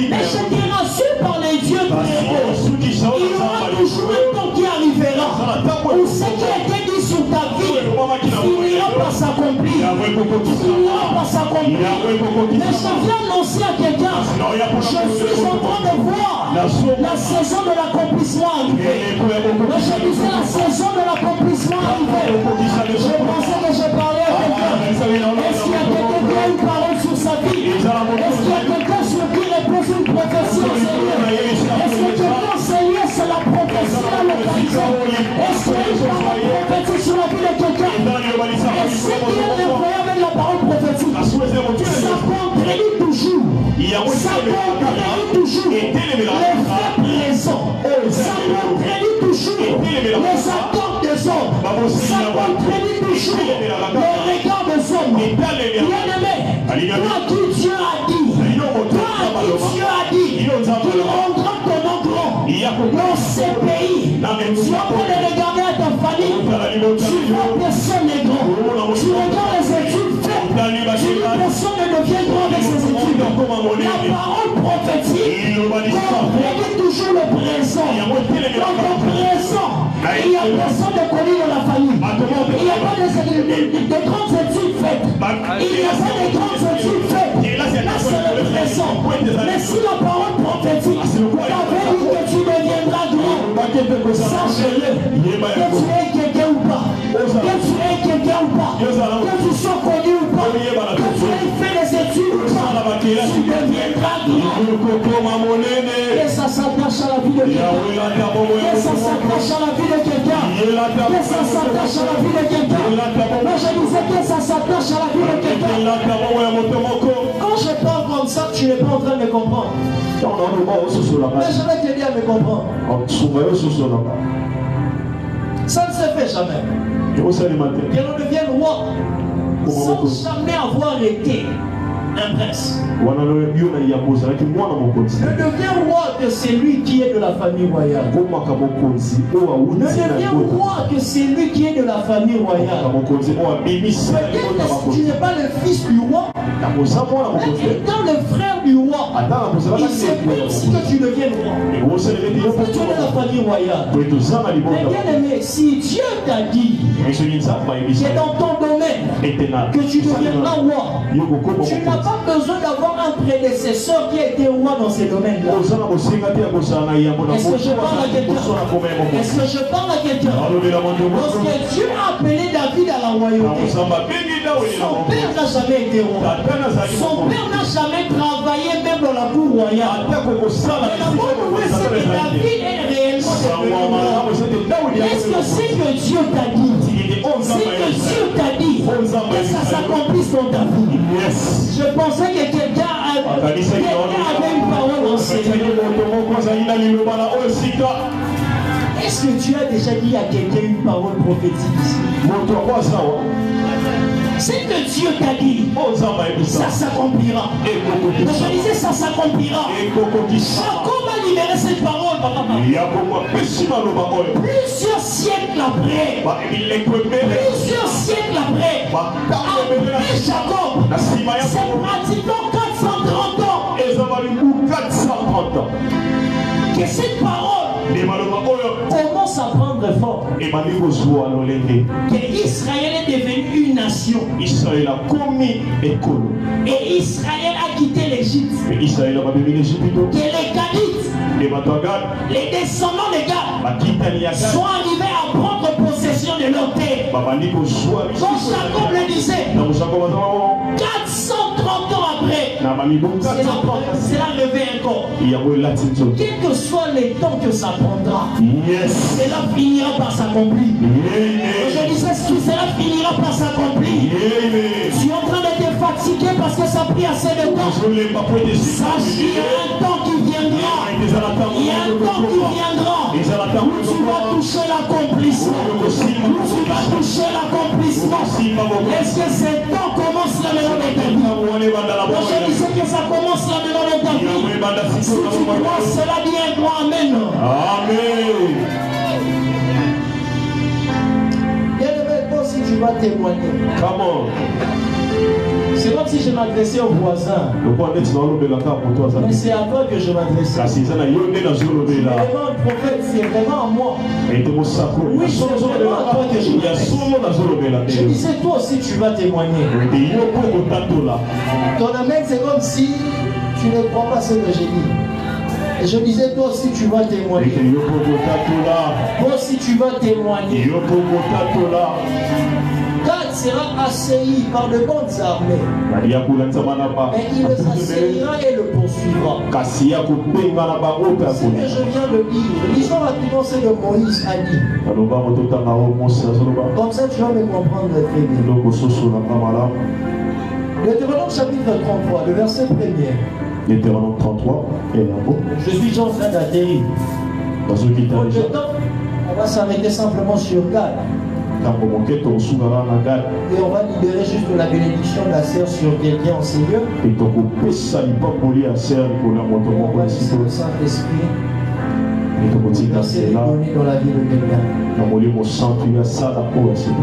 A: Mais je te rassure par les dieux très hauts, il y aura toujours un temps qui arrivera où ce qui a été dit sur ta vie finira par s'accomplir. Finira par s'accomplir. Mais je viens annoncer à quelqu'un, je suis en train de voir la saison de l'accomplissement arriver. Mais je disais la saison de l'accomplissement arriver. Je pensais que je parlais à quelqu'un. Est-ce qu'il y a quelqu'un qui a une parole sur sa vie? Est-ce qu'il y a quelqu'un sur qui repose une prophétie au Seigneur? Est-ce que quelqu'un Seigneur c'est la prophétie à l'occasion? Est-ce qu'il y a une parole prophétique sur la vie de quelqu'un? Est-ce qu'il y a un incroyable de la parole prophétique? Ça contrarie toujours. Ça contrarie toujours les faits présents. Ça contrarie toujours les attentes des hommes. Ça contrarie toujours les regards des hommes. Bien-aimé, toi qui Dieu a dit, toi qui Dieu a dit, qu'il rendra ton nom grand. Mais dans ces pays, tu es en train de regarder à ta famille, tu vois personne n'est grand. Tu regardes les études faites, tu dis personne ne devient grand avec ses études. La parole prophétique comprend toujours le présent. Dans le présent, il n'y a personne de connu dans la famille. Il n'y a pas de grandes études faites. Il n'y a pas de grandes études faites. Là, c'est le présent. Mais si la parole prophétique t'avait dit que tu deviendras grand, sache-le, que tu es quelqu'un ou pas, que tu es quelqu'un ou pas, que tu sois connu ou pas, que tu aies fait des études ou pas, tu deviendras grand. Et ça s'attache à la vie de quelqu'un. Et ça s'attache à la vie de quelqu'un. Et ça s'attache à la vie de quelqu'un. Mais je disais que ça s'attache à la vie de quelqu'un. Quand je parle comme ça, tu n'es pas en train de me comprendre. Mais je vais t'aider à me comprendre. Ça ne se fait jamais. Que l'on devienne roi sans jamais avoir été un prince. Ne deviens roi que celui qui est de la famille royale. Ne deviens roi que celui qui est de la famille royale. Peut-être que tu n'es pas le fils du roi, mais étant le frère du roi, il s'est que tu deviennes roi. Tu es de la famille royale. Mais bien aimé, si Dieu t'a dit que dans ton domaine que tu deviendras roi, tu n'as pas besoin d'avoir un prédécesseur qui a été roi dans ces domaines-là. Est-ce que je parle à quelqu'un? Est-ce que je parle à quelqu'un? Lorsque Dieu a appelé David à la royauté, son père n'a jamais été roi. Son père n'a jamais travaillé même dans la cour royale. Mais la bonne nouvelle, c'est que David est réellement devenu. Est-ce que c'est que Dieu t'a dit? C'est que Dieu t'a dit que ça s'accomplisse dans ta vie. Je pensais que quelqu'un avait une parole enseignée. Est-ce que tu as déjà dit à quelqu'un une parole prophétique ici? C'est que Dieu t'a dit, ça s'accomplira. Je disais, ça s'accomplira. Jacob a libéré cette parole. Plusieurs siècles après, Jacob, c'est pratiquement 430 ans que cette parole commence à prendre forme. Que Israël est devenu une nation. Et Israël a quitté l'Égypte. Que les Gadites, les descendants des Gad, sont arrivés à prendre possession de leur terre. Quand Jacob le disait, 430 ans après, c'est la levée encore. Quel que soit les temps que ça prendra, cela finira par s'accomplir. Je disais, cela finira par s'accomplir. Tu es en train de te fatiguer parce que ça a pris assez de temps. Sache qu'il y a un temps qui viendra. Il y a un temps qui viendra où tu vas toucher l'accomplissement. Où tu vas toucher l'accomplissement. Est-ce que ce temps commence là maintenant dans ta vie? Je disais que ça commence là maintenant dans ta vie. Si tu crois cela, dis un grand amen.
B: Amen.
A: Bien-aimé, toi aussi tu vas témoigner.
B: Comment?
A: C'est comme si je m'adressais au voisin. Mais c'est à toi que je m'adresse. C'est vraiment un prophète, c'est vraiment à moi. Oui, c'est vraiment à toi que je m'adresse. Je disais, toi aussi tu vas témoigner. Ton amen, c'est comme si tu ne crois pas ce que j'ai dit. Et je disais, toi aussi tu vas témoigner. Toi aussi tu vas témoigner. Gad sera assailli par de bonnes armées. Mais il les assaillira et le poursuivra. C'est ce que je viens de dire. Lisons rapidement ce que Moïse a dit. Comme ça tu vas me comprendre très bien. Deutéronome chapitre 33, le verset 1er.
B: Deutéronome 33 et
A: je suis déjà en train d'atterrir. On va s'arrêter simplement sur Gad. Et on va libérer juste la bénédiction de la sœur sur quelqu'un en Seigneur. On va laisser le Saint-Esprit Merci de donner dans la vie de quelqu'un.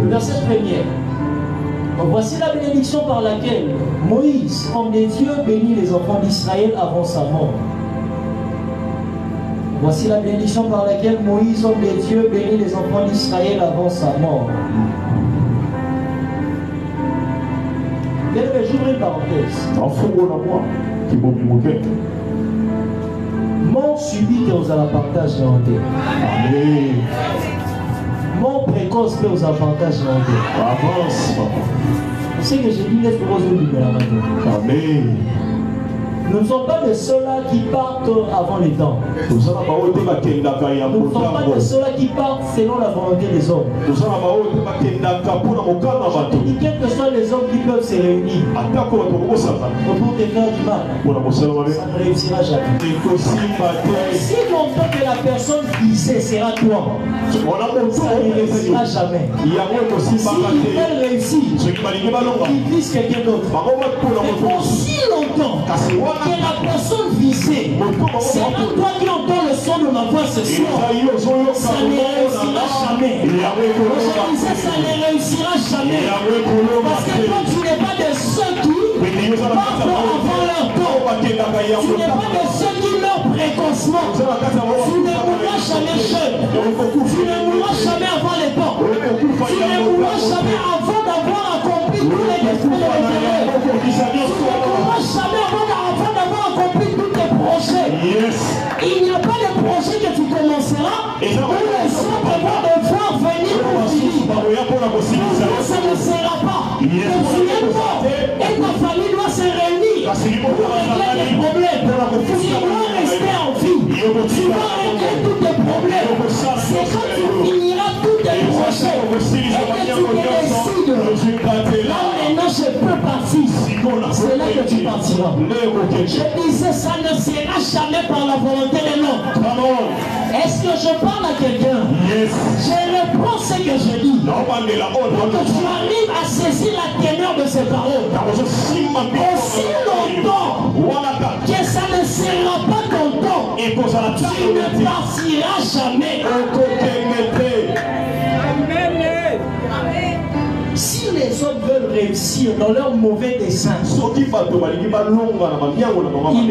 A: Verset 1er. Voici la bénédiction par laquelle Moïse, homme de Dieu, bénit les enfants d'Israël avant sa mort. Voici la bénédiction par laquelle Moïse, homme de Dieu, bénit les enfants d'Israël avant sa mort. Bien aimé, j'ouvre une parenthèse. Mort subite aux avantages géantés.
B: Amen.
A: Mort précoce aux avantages géantés.
B: Avance.
A: Vous savez que j'ai dit les gros de la main.
B: Amen.
A: Nous ne sommes pas de ceux-là qui partent avant les temps. Nous ne sommes pas de ceux-là qui partent selon la volonté des hommes. Et quels que soient les hommes qui peuvent se réunir pour te faire du mal, ça ne réussira jamais. Si longtemps que la personne visée sera toi, ça ne réussira jamais. S'ils veulent réussir, ils visent quelqu'un d'autre. Mais pour si longtemps que la personne visée, c'est pas toi qui entends le son de ma voix ce soir, ça ne réussira jamais. Je disais, ça ne réussira jamais. Parce que toi, tu n'es pas de ceux qui partent avant leur temps. Tu n'es pas de ceux qui meurent précocement. Tu ne mourras jamais jeune. Tu ne mourras jamais avant les temps. Tu ne mourras jamais avant d'avoir accompli tous les desseins de l'Éternel. Tu ne mourras jamais avant d'avoir accompli tous tes projets. Il n'y a pas de projet que tu commenceras où les autres vont devoir venir pour finir. Ça ne sera pas. Tu es mort et ta famille doit se réunir pour régler les problèmes. Tu dois rester en vie. Tu dois régler tous tes problèmes. C'est quand tu finiras tous tes projets et que tu te décides. Là maintenant je peux partir. C'est là que tu partiras. Je disais, ça ne sera jamais par la volonté de l'homme. Est-ce que je parle à quelqu'un? Je reprends ce que je dis. Pour que tu arrives à saisir la teneur de ces paroles. Aussi longtemps que ça ne sera pas ton temps, tu ne partiras jamais. Si les hommes veulent réussir dans leur mauvais dessein, ils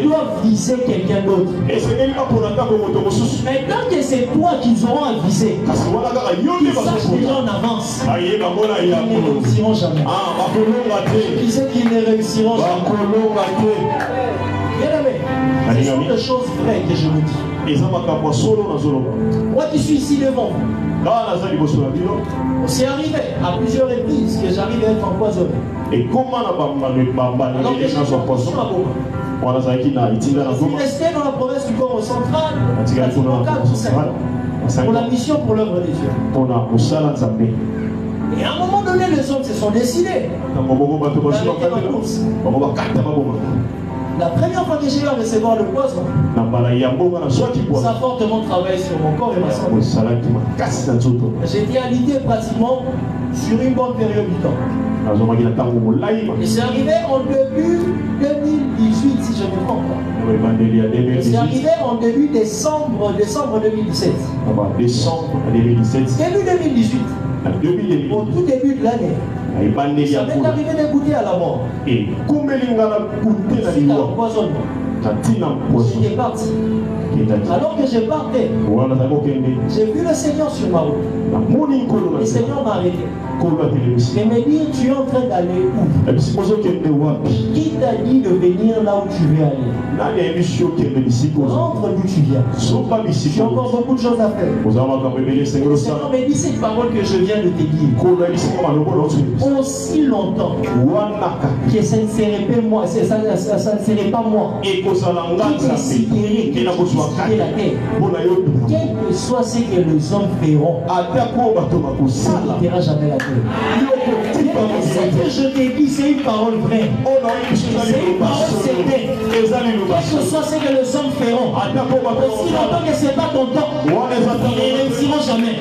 A: doivent viser quelqu'un d'autre. Maintenant que c'est toi qu'ils auront à viser, ils sachent déjà en avance. Ils ne réussiront jamais. Ils disent qu'ils ne réussiront jamais. Bien aimé, ce sont des choses vraies que je vous dis. Moi qui suis ici devant vous, c'est arrivé à plusieurs reprises que j'arrive à être empoisonné.
B: Et comment
A: alors que je suis empoisonné à Boma. Je suis resté dans la province du Congo central, quasiment 4 ou 5 ans, pour la mission pour l'œuvre de Dieu. Et à un moment donné, les hommes se sont décidés d'arrêter ma course. La première fois que j'ai eu à recevoir le poison, ça a fortement travaillé sur mon corps et ma santé. J'ai été alité pratiquement sur une bonne période du temps. Et c'est arrivé en début 2018, si je ne me trompe pas. C'est arrivé en début décembre 2017. Début 2018. Au tout début de l'année. Ça m'est arrivé de goûter à la mort. C'est l'empoisonnement. J'étais parti. Alors que je partais, j'ai vu le Seigneur sur ma route. Le Seigneur m'a arrêté. Et me dire, tu es en train d'aller où? Qui t'a dit de venir là où tu veux aller? Rentre d'où tu viens. J'ai encore beaucoup de choses à faire. Le Seigneur me dit cette parole que je viens de te dire. Aussi longtemps que ça ne serait pas moi, ça ne serait pas moi qui déciderai de quitter la terre. Quel que soit ce que les hommes feront, ça ne quittera jamais la terre. Ce que je te dis, c'est une parole vraie. C'est une parole certaine. Quel que soit ce que les hommes feront, aussi longtemps que ce n'est pas ton temps, ils ne réussiront jamais.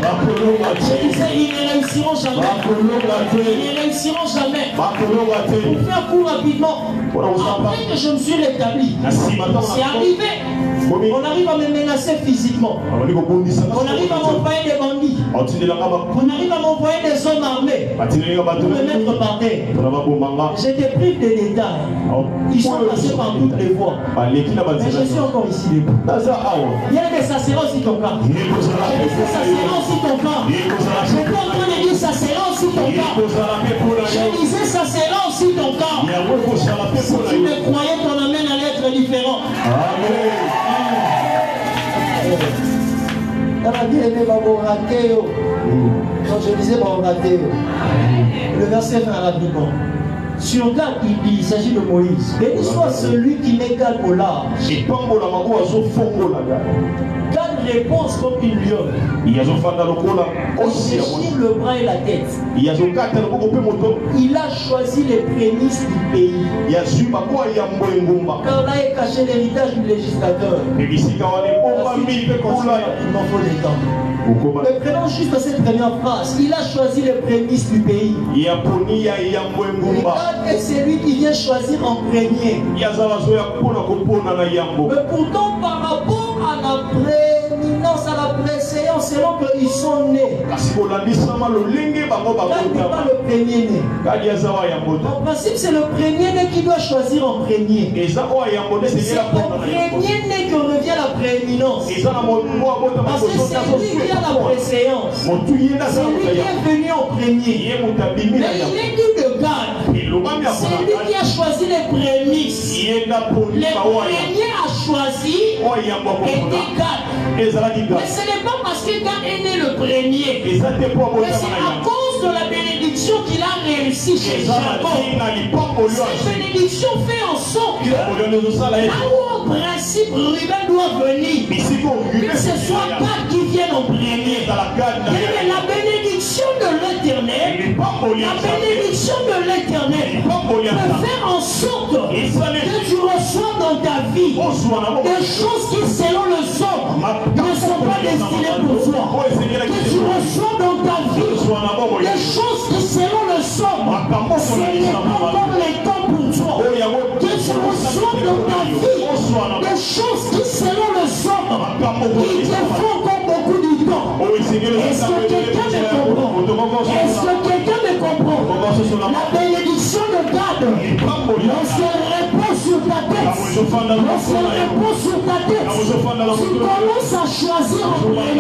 A: Je disais, ils ne réussiront jamais. Ils ne réussiront jamais. Pour faire court rapidement, après que je me suis rétabli, c'est arrivé On arrive à me menacer physiquement. On arrive à m'envoyer des bandits. On arrive à m'envoyer des hommes armés pour me mettre par terre. Je te prive des détails. Ils sont passés par toutes les voies. Mais je suis encore ici debout. Il y a des sacerdots aussi ton cas. Il y a des sacerdots aussi ton cas. Je suis en train de dire sacerdots aussi ton cas. Je disais sacerdots aussi ton cas. Si tu me croyais, ton amène allait être différent. Quand je disais le verset fait rapidement. Sur Gad, il s'agit de Moïse. Béni soit celui qui met Gad au large. Gad réponse comme une lionne. Il déchire le bras et la tête. Il a choisi les prémices du pays. Car là est caché l'héritage du législateur. Il m'en faut des temps. Mais prenons juste cette première phrase. Il a choisi les prémices du pays. Et c'est lui qui vient choisir en premier. Mais pourtant, par rapport à la prééminence, à la préséance, selon qu'ils sont nés, Gad n'est pas le premier né. En principe, c'est le premier né qui doit choisir en premier. C'est au premier né que revient la prééminence. Parce que c'est lui qui a la préséance. C'est lui qui est venu en premier. Mais il est dit de Gad. C'est lui qui a choisi les prémices. Les premiers à choisir étaient Gad. Mais ce n'est pas parce que Gad est né le premier. Mais c'est à cause de la bénédiction qu'il a réussi chez Jacob. Cette bénédiction fait en sorte que là où en principe Ruben doit venir, que ce soit Gad qui vienne en premier. Mais la bénédiction de l'Éternel, peut faire en sorte que tu reçois dans ta vie des choses qui selon le sort ne sont pas destinées pour toi. Que tu reçois dans ta vie des choses qui selon le sort, ce n'est pas encore le temps pour toi. Que tu reçois dans ta vie des choses qui selon le sort, il te faut encore beaucoup de temps. Est-ce que quelqu'un me comprend? Est-ce que quelqu'un me comprend? La bénédiction de Gad, lorsqu'elle répond sur ta tête, tu commences à choisir en premier.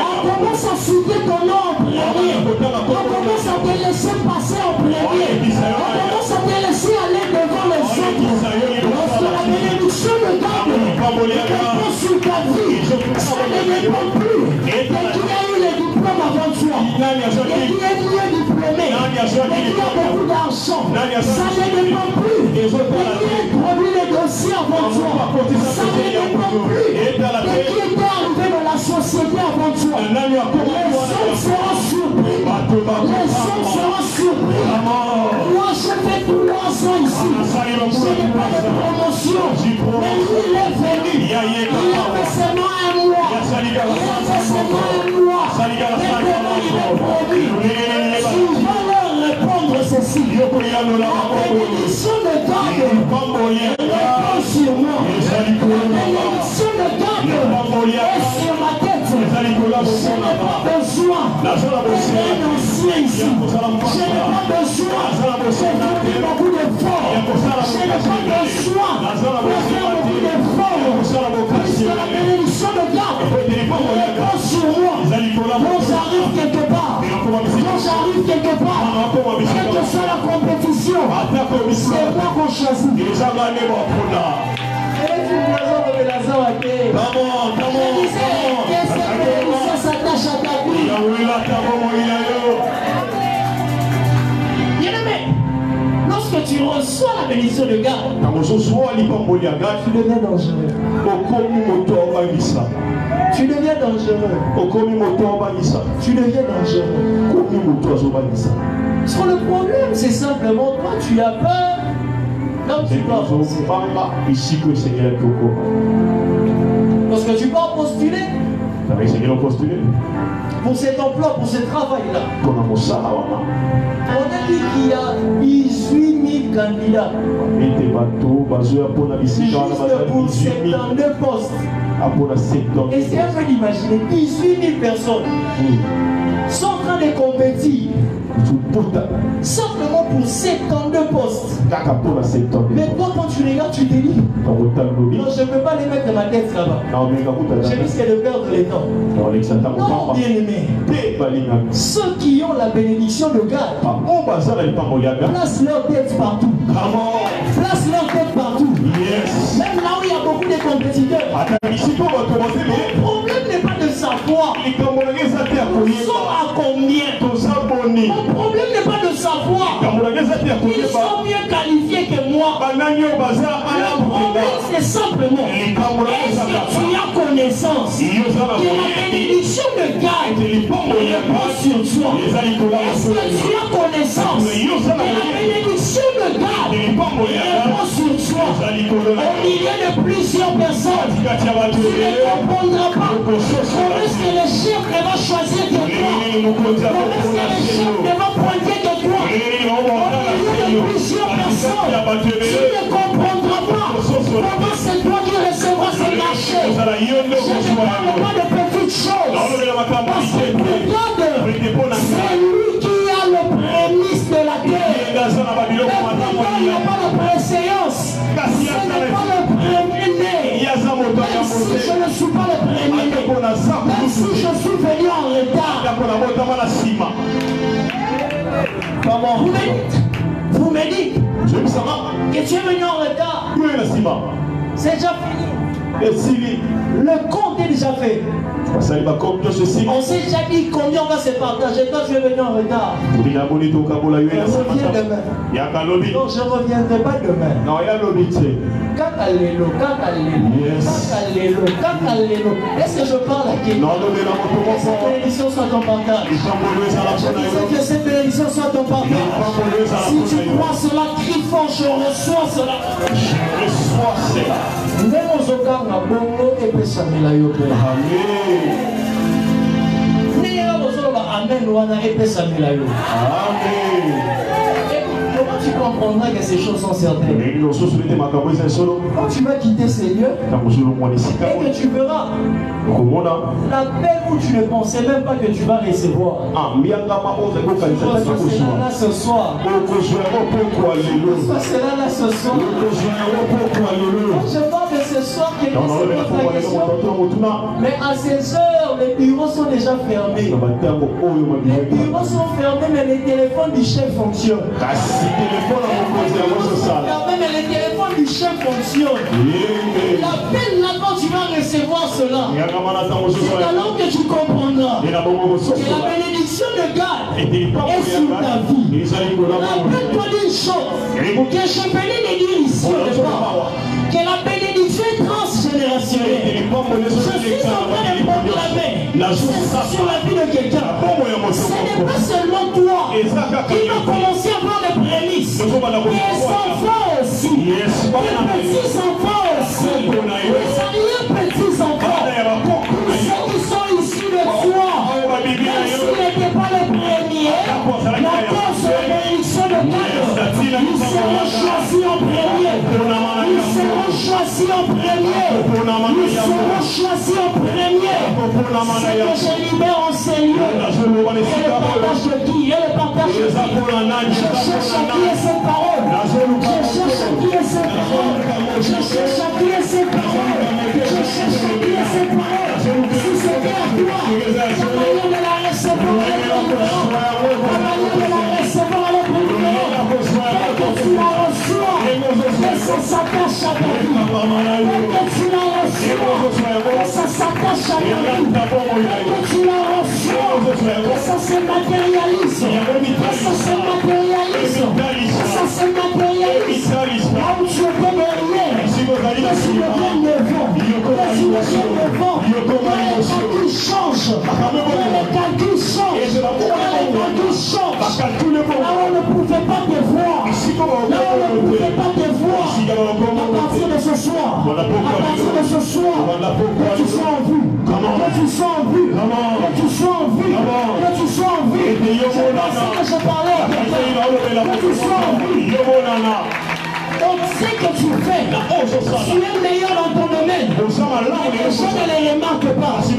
A: On commence à citer ton nom en premier. On commence à te laisser passer en premier. On commence à te laisser aller devant les autres. Lorsque la bénédiction de Gad répond sur ta vie, ça ne dépend plus. Et qui a eu les diplômes avant toi, et qui est mieux diplômé, et qui a beaucoup d'argent, ça ne dépend plus. Et qui a produit les dossiers avant toi, ça ne dépend plus. Et qui était arrivé dans la société avant toi, les hommes seront surpris. Les hommes seront surpris. Moi je fais tout l'ensemble ici. Je n'ai pas de promotion. Mais lui il est venu. Il a fait seulement un mois. Il a fait seulement un mois. Mais comment il est promis? Tu vas leur répondre ceci. La bénédiction de Gad répond sur moi. La bénédiction de Gad est sur ma tête. Je n'ai pas besoin d'un ancien ici. Je n'ai pas besoin de faire beaucoup d'efforts. Je n'ai pas besoin de faire beaucoup d'efforts. Parce que la bénédiction de Gad répond sur moi. Quand j'arrive quelque part, quelle que soit la compétition, c'est moi qu'on choisit. Bien-aimé, lorsque tu reçois la bénédiction de Gad, tu deviens dangereux. Tu deviens dangereux. Tu deviens dangereux. Parce que le problème, c'est simplement, toi, tu as peur. Quand tu dois avancer. Parce que tu peux postuler. Pour cet emploi, pour ce travail-là. On a dit qu'il y a 18 000 candidats. Juste pour 72 postes. Essayez d'imaginer 18 000 personnes sont en train de compétir. Simplement pour 72 postes. Mais toi, quand tu regardes, tu te dis non, je ne peux pas les mettre dans ma tête là-bas. Je risque de perdre les temps. Non, bien aimé. Ceux qui ont la bénédiction de Gad, place leur tête partout. Place leur tête partout. Même là où il y a beaucoup de compétiteurs. Le problème n'est pas de savoir. Nous sommes à combien? Mon problème n'est pas de savoir. Ils sont mieux qualifiés que moi. Le problème c'est simplement, est-ce que tu as connaissance que la bénédiction de Gad repose sur toi? Est-ce que tu as connaissance que la bénédiction de Gad repose sur toi? Au milieu de plusieurs personnes, tu ne comprendras pas comment est-ce que le chef ne va choisir que toi. Comment est-ce que le chef ne va pointer que toi. Au milieu de plusieurs personnes, tu ne comprendras pas comment c'est toi qui recevras ce marché. Je ne parle pas de petites choses. Parce que pour Gad, c'est lui qui a le prémisse de la terre. Mais pour il n'y a pas de préséance. Ce n'est pas le premier-né. Même si je ne suis pas le premier-né. Même si je suis venu en retard. Vous me dites que tu es venu en retard. C'est déjà fini. Le compte est déjà fait. On s'est déjà dit combien on va se partager. Toi tu es venu en retard. Je reviens demain. Non, je ne reviendrai pas demain. Est-ce que je parle à qui? Que cette bénédiction soit ton partage. Je disais que cette bénédiction soit ton partage. Si tu crois cela, crie fort, je reçois cela. Je reçois cela. Comment tu comprendras que ces choses sont certaines? Quand tu vas quitter ces lieux et que tu verras la paix où tu ne pensais même pas que tu vas recevoir. Tu seras là ce soir. Tu seras là ce soir. Quand je parle de ce soir qui est ta question, mais à ces heures, les bureaux sont déjà fermés. Les bureaux sont fermés, mais les téléphones du chef fonctionnent. Mais les téléphones du chef fonctionnent. L'appel là, quand tu vas recevoir cela, c'est alors que tu comprendras que la bénédiction de Gad est sur ta vie. Rappelle-toi d'une chose que je venais de dire ici au départ, que la bénédiction est transgénérationnelle. Je suis en train de proclamer sur la vie de quelqu'un. Ce n'est pas seulement toi qui va commencer à avoir des prémices. Les enfants aussi. Les petits-enfants aussi. Les alliés petits-enfants. Ceux qui sont issus de toi. Même s'ils n'étaient pas les premiers, la cause de la bénédiction de Gad, ils seront choisis en premier. Ils seront choisis en premier. Ils seront choisis en premier. C'est que je libère en ces lieux. Et le partage de qui? Et le partage de qui? Je cherche à qui est cette parole. Je cherche à qui est cette parole. Je cherche à qui est cette parole. Je cherche à qui est cette parole. Si c'était à toi, la manière de la recevoir est différente. La manière de la recevoir est différente. Dès que tu la reçois, et ça s'attache à ta vie. Dès que tu la reçois, et ça s'attache à ta vie. Dès que tu la reçois, et ça se matérialise. Et ça se matérialise. Et ça se matérialise. Là où tu étais derrière, que tu deviennes devant. Que tu deviennes devant. Que les calculs changent. Que les calculs changent. Que les calculs changent. Là où on ne pouvait pas te voir. Là où on ne pouvait pas te voir. À partir de ce soir. À partir de ce soir. Que tu sois en vue. Que tu sois en vue. Que tu sois en vue. Que tu sois en vue. C'est pas ça que je parlais à quelqu'un. Que tu sois en vue. On sait que tu fais. Tu es meilleur dans ton domaine. Les gens ne les remarquent pas. Parce que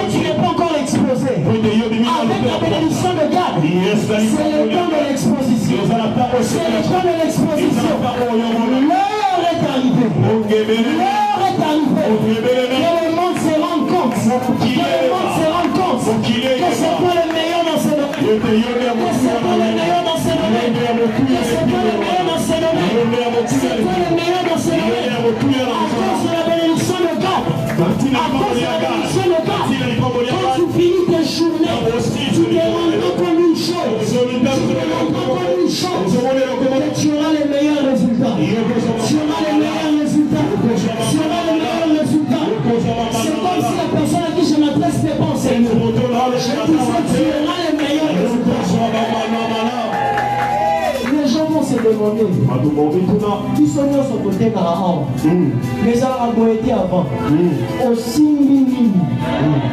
A: tu n'es pas encore exposé. Avec la bénédiction de God, c'est le temps de l'exposition. C'est le temps de l'exposition. L'heure est arrivée. L'heure est arrivée. Que le monde se rende compte. Que le monde se rende compte. Que c'est toi le meilleur dans ce domaine. Que c'est toi le meilleur dans ce domaine. Que c'est toi le meilleur dans ce domaine. C'est toi le meilleur dans ce domaine. À cause de la bénédiction de God. À cause de la bénédiction de God. Quand tu finis tes journées, tu te rendras comme une chose. Tu te rendras comme une chose. Que tu auras les meilleurs résultats. Tu auras les meilleurs résultats. Tu auras les meilleurs résultats. C'est comme si la personne à qui je m'adresse n'est pas enseignée. Je disais, tu auras les meilleurs résultats. Les gens vont se demander qui sont nos sur côté Carahao. Les Arabes étaient avant. Aussi mini.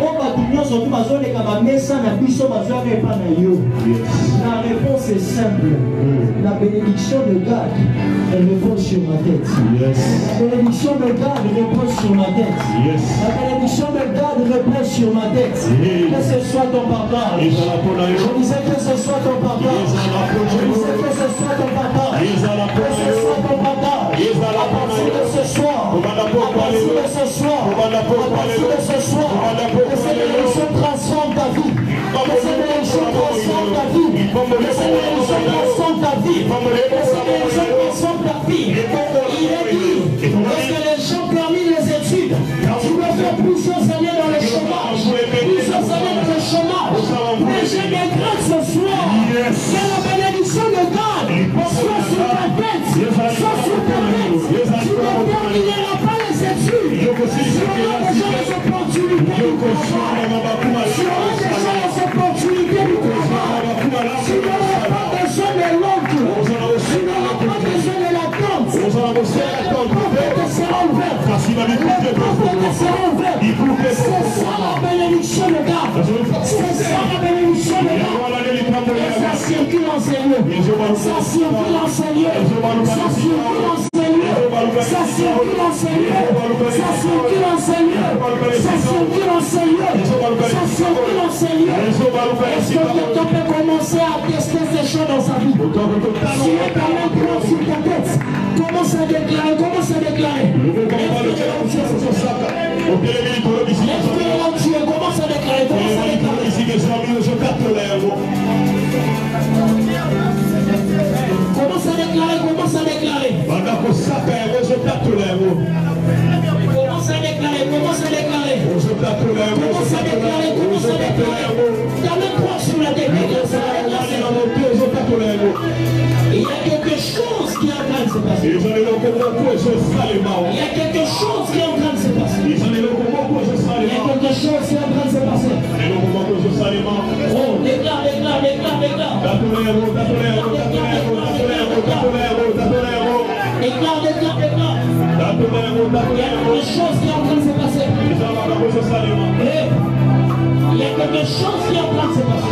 A: On va tout sur tout bazon les Kabamesa na biso bazon et pas na yo. La réponse est simple. La bénédiction de God, elle repose sur ma tête. La bénédiction de God repose sur ma tête. La bénédiction de God repose sur ma tête. Que ce soit ton papa. Je disais que ce soit ton papa. Je disais que ce soit ton papa. Que ce soit ton papa. À partir de ce soir. À partir de ce soir. À partir de ce soir. Que cette bénédiction transforme ta vie. Que cette bénédiction transforme ta vie. Que cette bénédiction transforme ta vie. Que cette bénédiction transforme ta vie. Il est dit, parce que les gens parmi les études, tu dois faire plusieurs années dans le chômage. Plusieurs années dans le chômage. Mais j'ai des grâces ce soir. Que la bénédiction de God soit sur ta tête. Soit sur ta tête. Tu ne termineras pas les études. Tu auras déjà les opportunités du travail. Tu auras déjà les opportunités du travail. Tu n'auras pas besoin de l'oncle. Tu n'auras pas besoin de la tante. La porte sera ouverte. La porte sera ouverte. C'est ça la bénédiction de God. C'est ça la bénédiction de God. Et ça circule en Seigneur. Ça circule en Seigneur. Ça circule en Seigneur. Ça circule en Seigneur. Ça circule en Seigneur. Ça circule en Seigneur. Ça circule en Seigneur. Est-ce que quelqu'un peut commencer à tester ces choses dans sa vie? Si tu es quand même prêt sur ta tête, commence à déclarer, commence à déclarer. Dieu, commence à déclarer, commence à déclarer. Commence à déclarer, commence à déclarer. Commence à déclarer, commence à déclarer. Commence à déclarer, commence à déclarer. T'as même pas sur la tête. Il y a quelque chose qui est en train de se passer. Il y a quelque chose qui est en train de se passer. Il y a quelque chose qui est en train de se passer. Oh, déclare, déclare, déclare, déclare. Déclare, déclare, déclare. Il y a quelque chose qui est en train de se passer. Il y a quelque chose qui est en train de se passer. Il y a quelque chose qui est en train de se passer.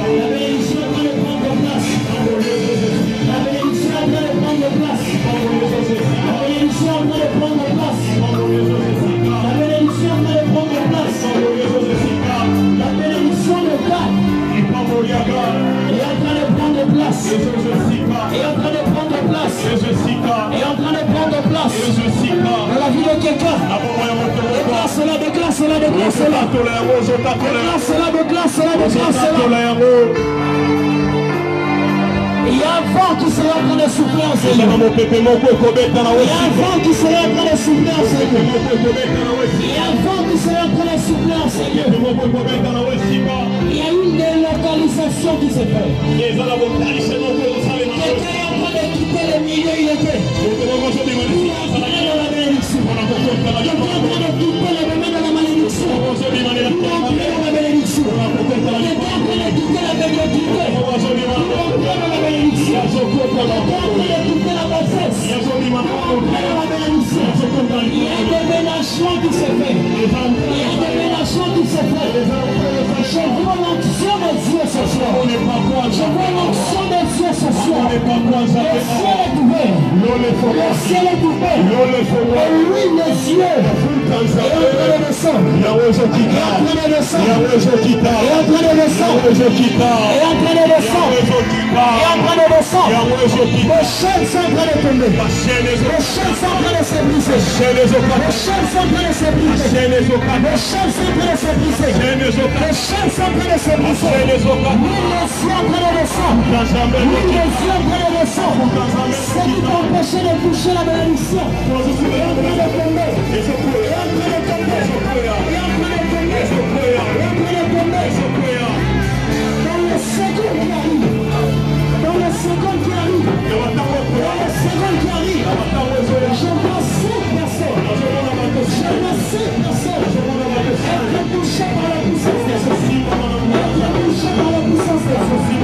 A: La bénédiction est en train de prendre place. La bénédiction est en train de prendre place. La bénédiction est en train de prendre place. La bénédiction est en train de prendre place. La bénédiction est en train de prendre place. La bénédiction de God est en train de prendre place. Est en train de prendre place. Est en train de prendre place. Dans la vie de quelqu'un. Déclare cela, déclare cela, déclare cela. Déclare cela, déclare cela, déclare cela. Il y a un vent qui serait en train de souffler en Seigneur. Il y a un vent qui serait en train de souffler en Seigneur. Il y a un vent qui serait en train de souffler en Seigneur. Il y a une délocalisation qui se fait. Quelqu'un est en train de quitter le milieu où il était. Il est entré dans la bénédiction. Quelqu'un est en train de quitter le domaine de la malédiction.
C: bénédiction. Il est entré dans la bénédiction. Il est en train de quitter la médiocrité. Il est entré dans la bénédiction. Il est en train de quitter la bassesse. Il est entré dans la bénédiction. Il y a des ménagements qui se fait. Il y a des ménagements qui se fait. Je vois l'onction des yeux ce soir. Je vois l'onction des yeux ce soir. Le ciel est ouvert. Le ciel est ouvert. Et lui, les yeux. Et en train de descendre. Et en train de descendre. Et en train de descendre. Et en train de descendre. Et en train de descendre. Les chaînes sont en train de tomber. Les chaînes sont en train de se briser. Les chaînes sont en train de se briser. Les chaînes sont en train de se briser. Les chaînes sont en train de se briser. Lui, les yeux en train de descendre. Lui, les yeux en train de descendre. Ce qui t'empêchait de toucher la bénédiction est en train de tomber. Et en train de tomber. Et en train de tomber. Et en train de tomber. Dans les secondes qui arrivent. Dans les secondes qui arrivent. Dans les secondes qui arrivent. Je vois 5 personnes. Je vois 5 personnes. Être touchées par la puissance des esprits. Être touchées par la puissance des esprits.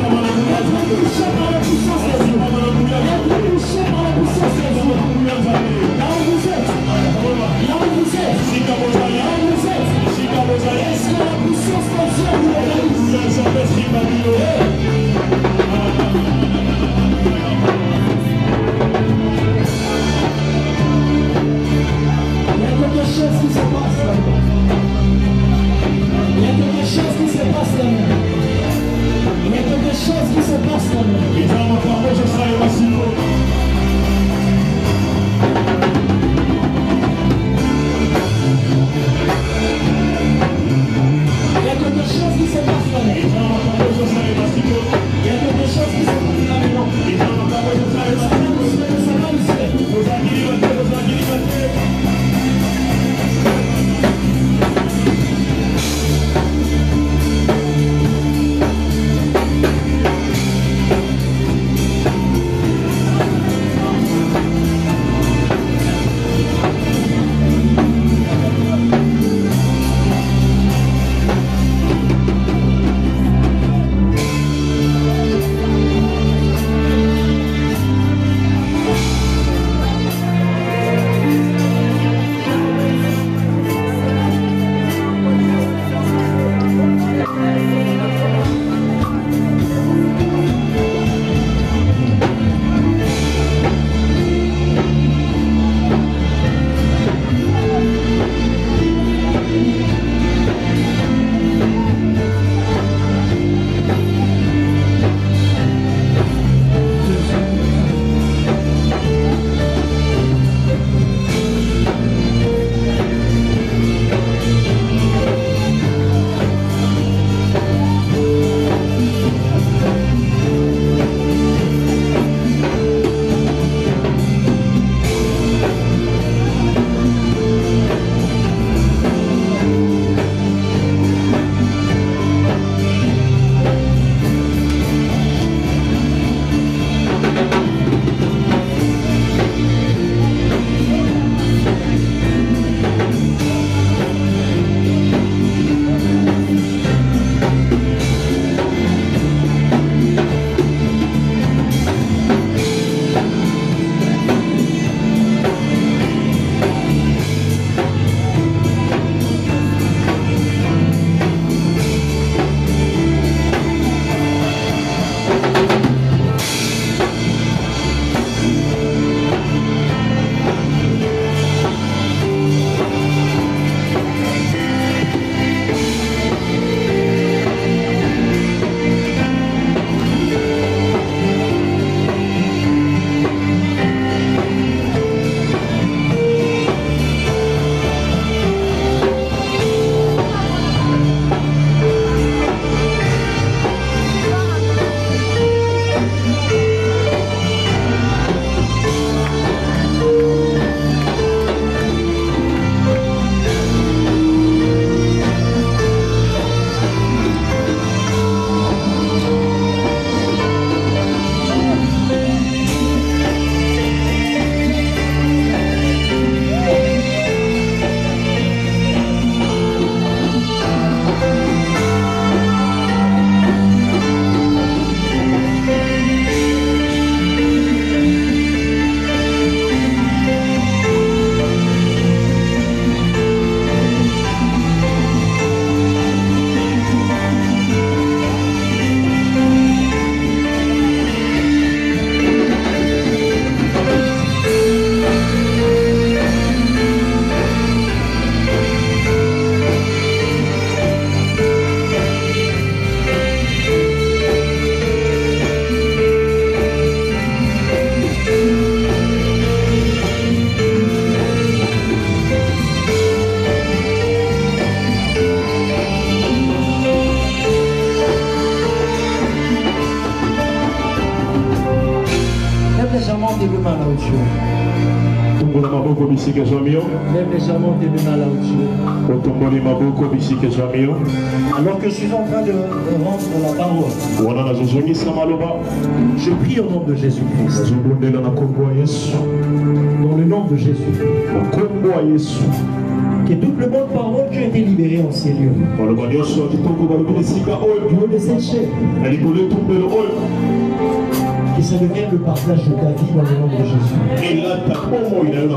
C: Être touchées par la puissance des esprits. Être touchées par la puissance des esprits. Là où vous êtes. Là où vous êtes. Là où vous êtes. Est-ce que la puissance de Dieu vous
A: mains là où tu es. Lève légèrement tes deux mains là où tu es. Alors que je suis en train de rendre la parole, je prie au nom de Jésus-Christ. Dans le nom de Jésus. Que toute le bonne parole qui a été libérée en ces lieux. Dieu de cette chair. Que ça devienne le partage de ta vie dans le nom de Jésus.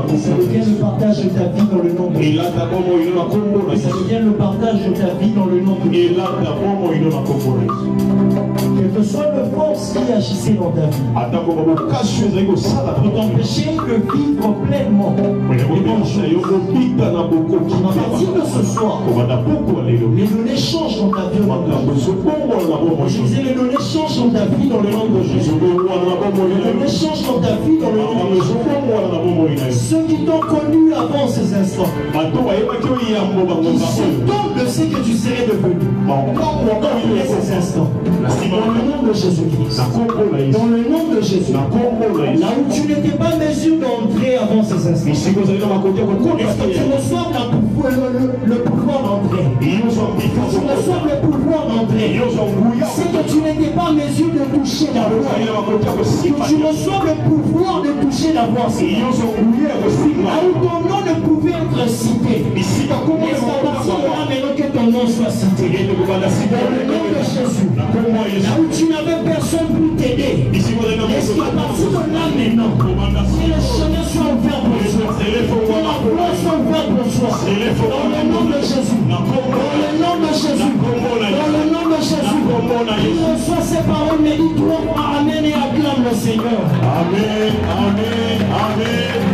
A: Que ça devienne le partage de ta vie dans le nom de Jésus. Que ça devienne le partage de ta vie dans le nom de Jésus. Quelle que soit la force qui agissait dans ta vie, pour t'empêcher de vivre pleinement. À partir de ce soir, les données changent dans ta vie. Je disais, les données changent dans ta vie dans le nom de Jésus. Les données changent dans ta vie dans le nom de Jésus. Ceux qui t'ont connu avant ces instants, qui se tombent de ce que tu serais devenu après ces instants. Dans le nom de Jésus-Christ. Dans le nom de Jésus. Là où tu n'étais pas mesure d'entrer avant ces instants. Est-ce que tu reçois le pouvoir d'entrer? Tu reçois le pouvoir d'entrer. C'est que tu n'étais pas mesure de toucher la voix. Tu reçois le pouvoir de toucher la voix. Là où ton nom ne pouvait être cité. Est-ce qu'à partir de là maintenant que ton nom soit cité? Dans le nom de Jésus. Là où tu n'avais personne pour t'aider. Est-ce qu'à partir de là maintenant, que le chemin soit ouvert pour toi, que la voie soit ouverte pour toi, dans le nom de Jésus, dans le nom de Jésus, dans le nom de Jésus, qu'il reçoit ces paroles, mais dis-toi, amen et acclame le Seigneur.
B: Amen, amen, amen.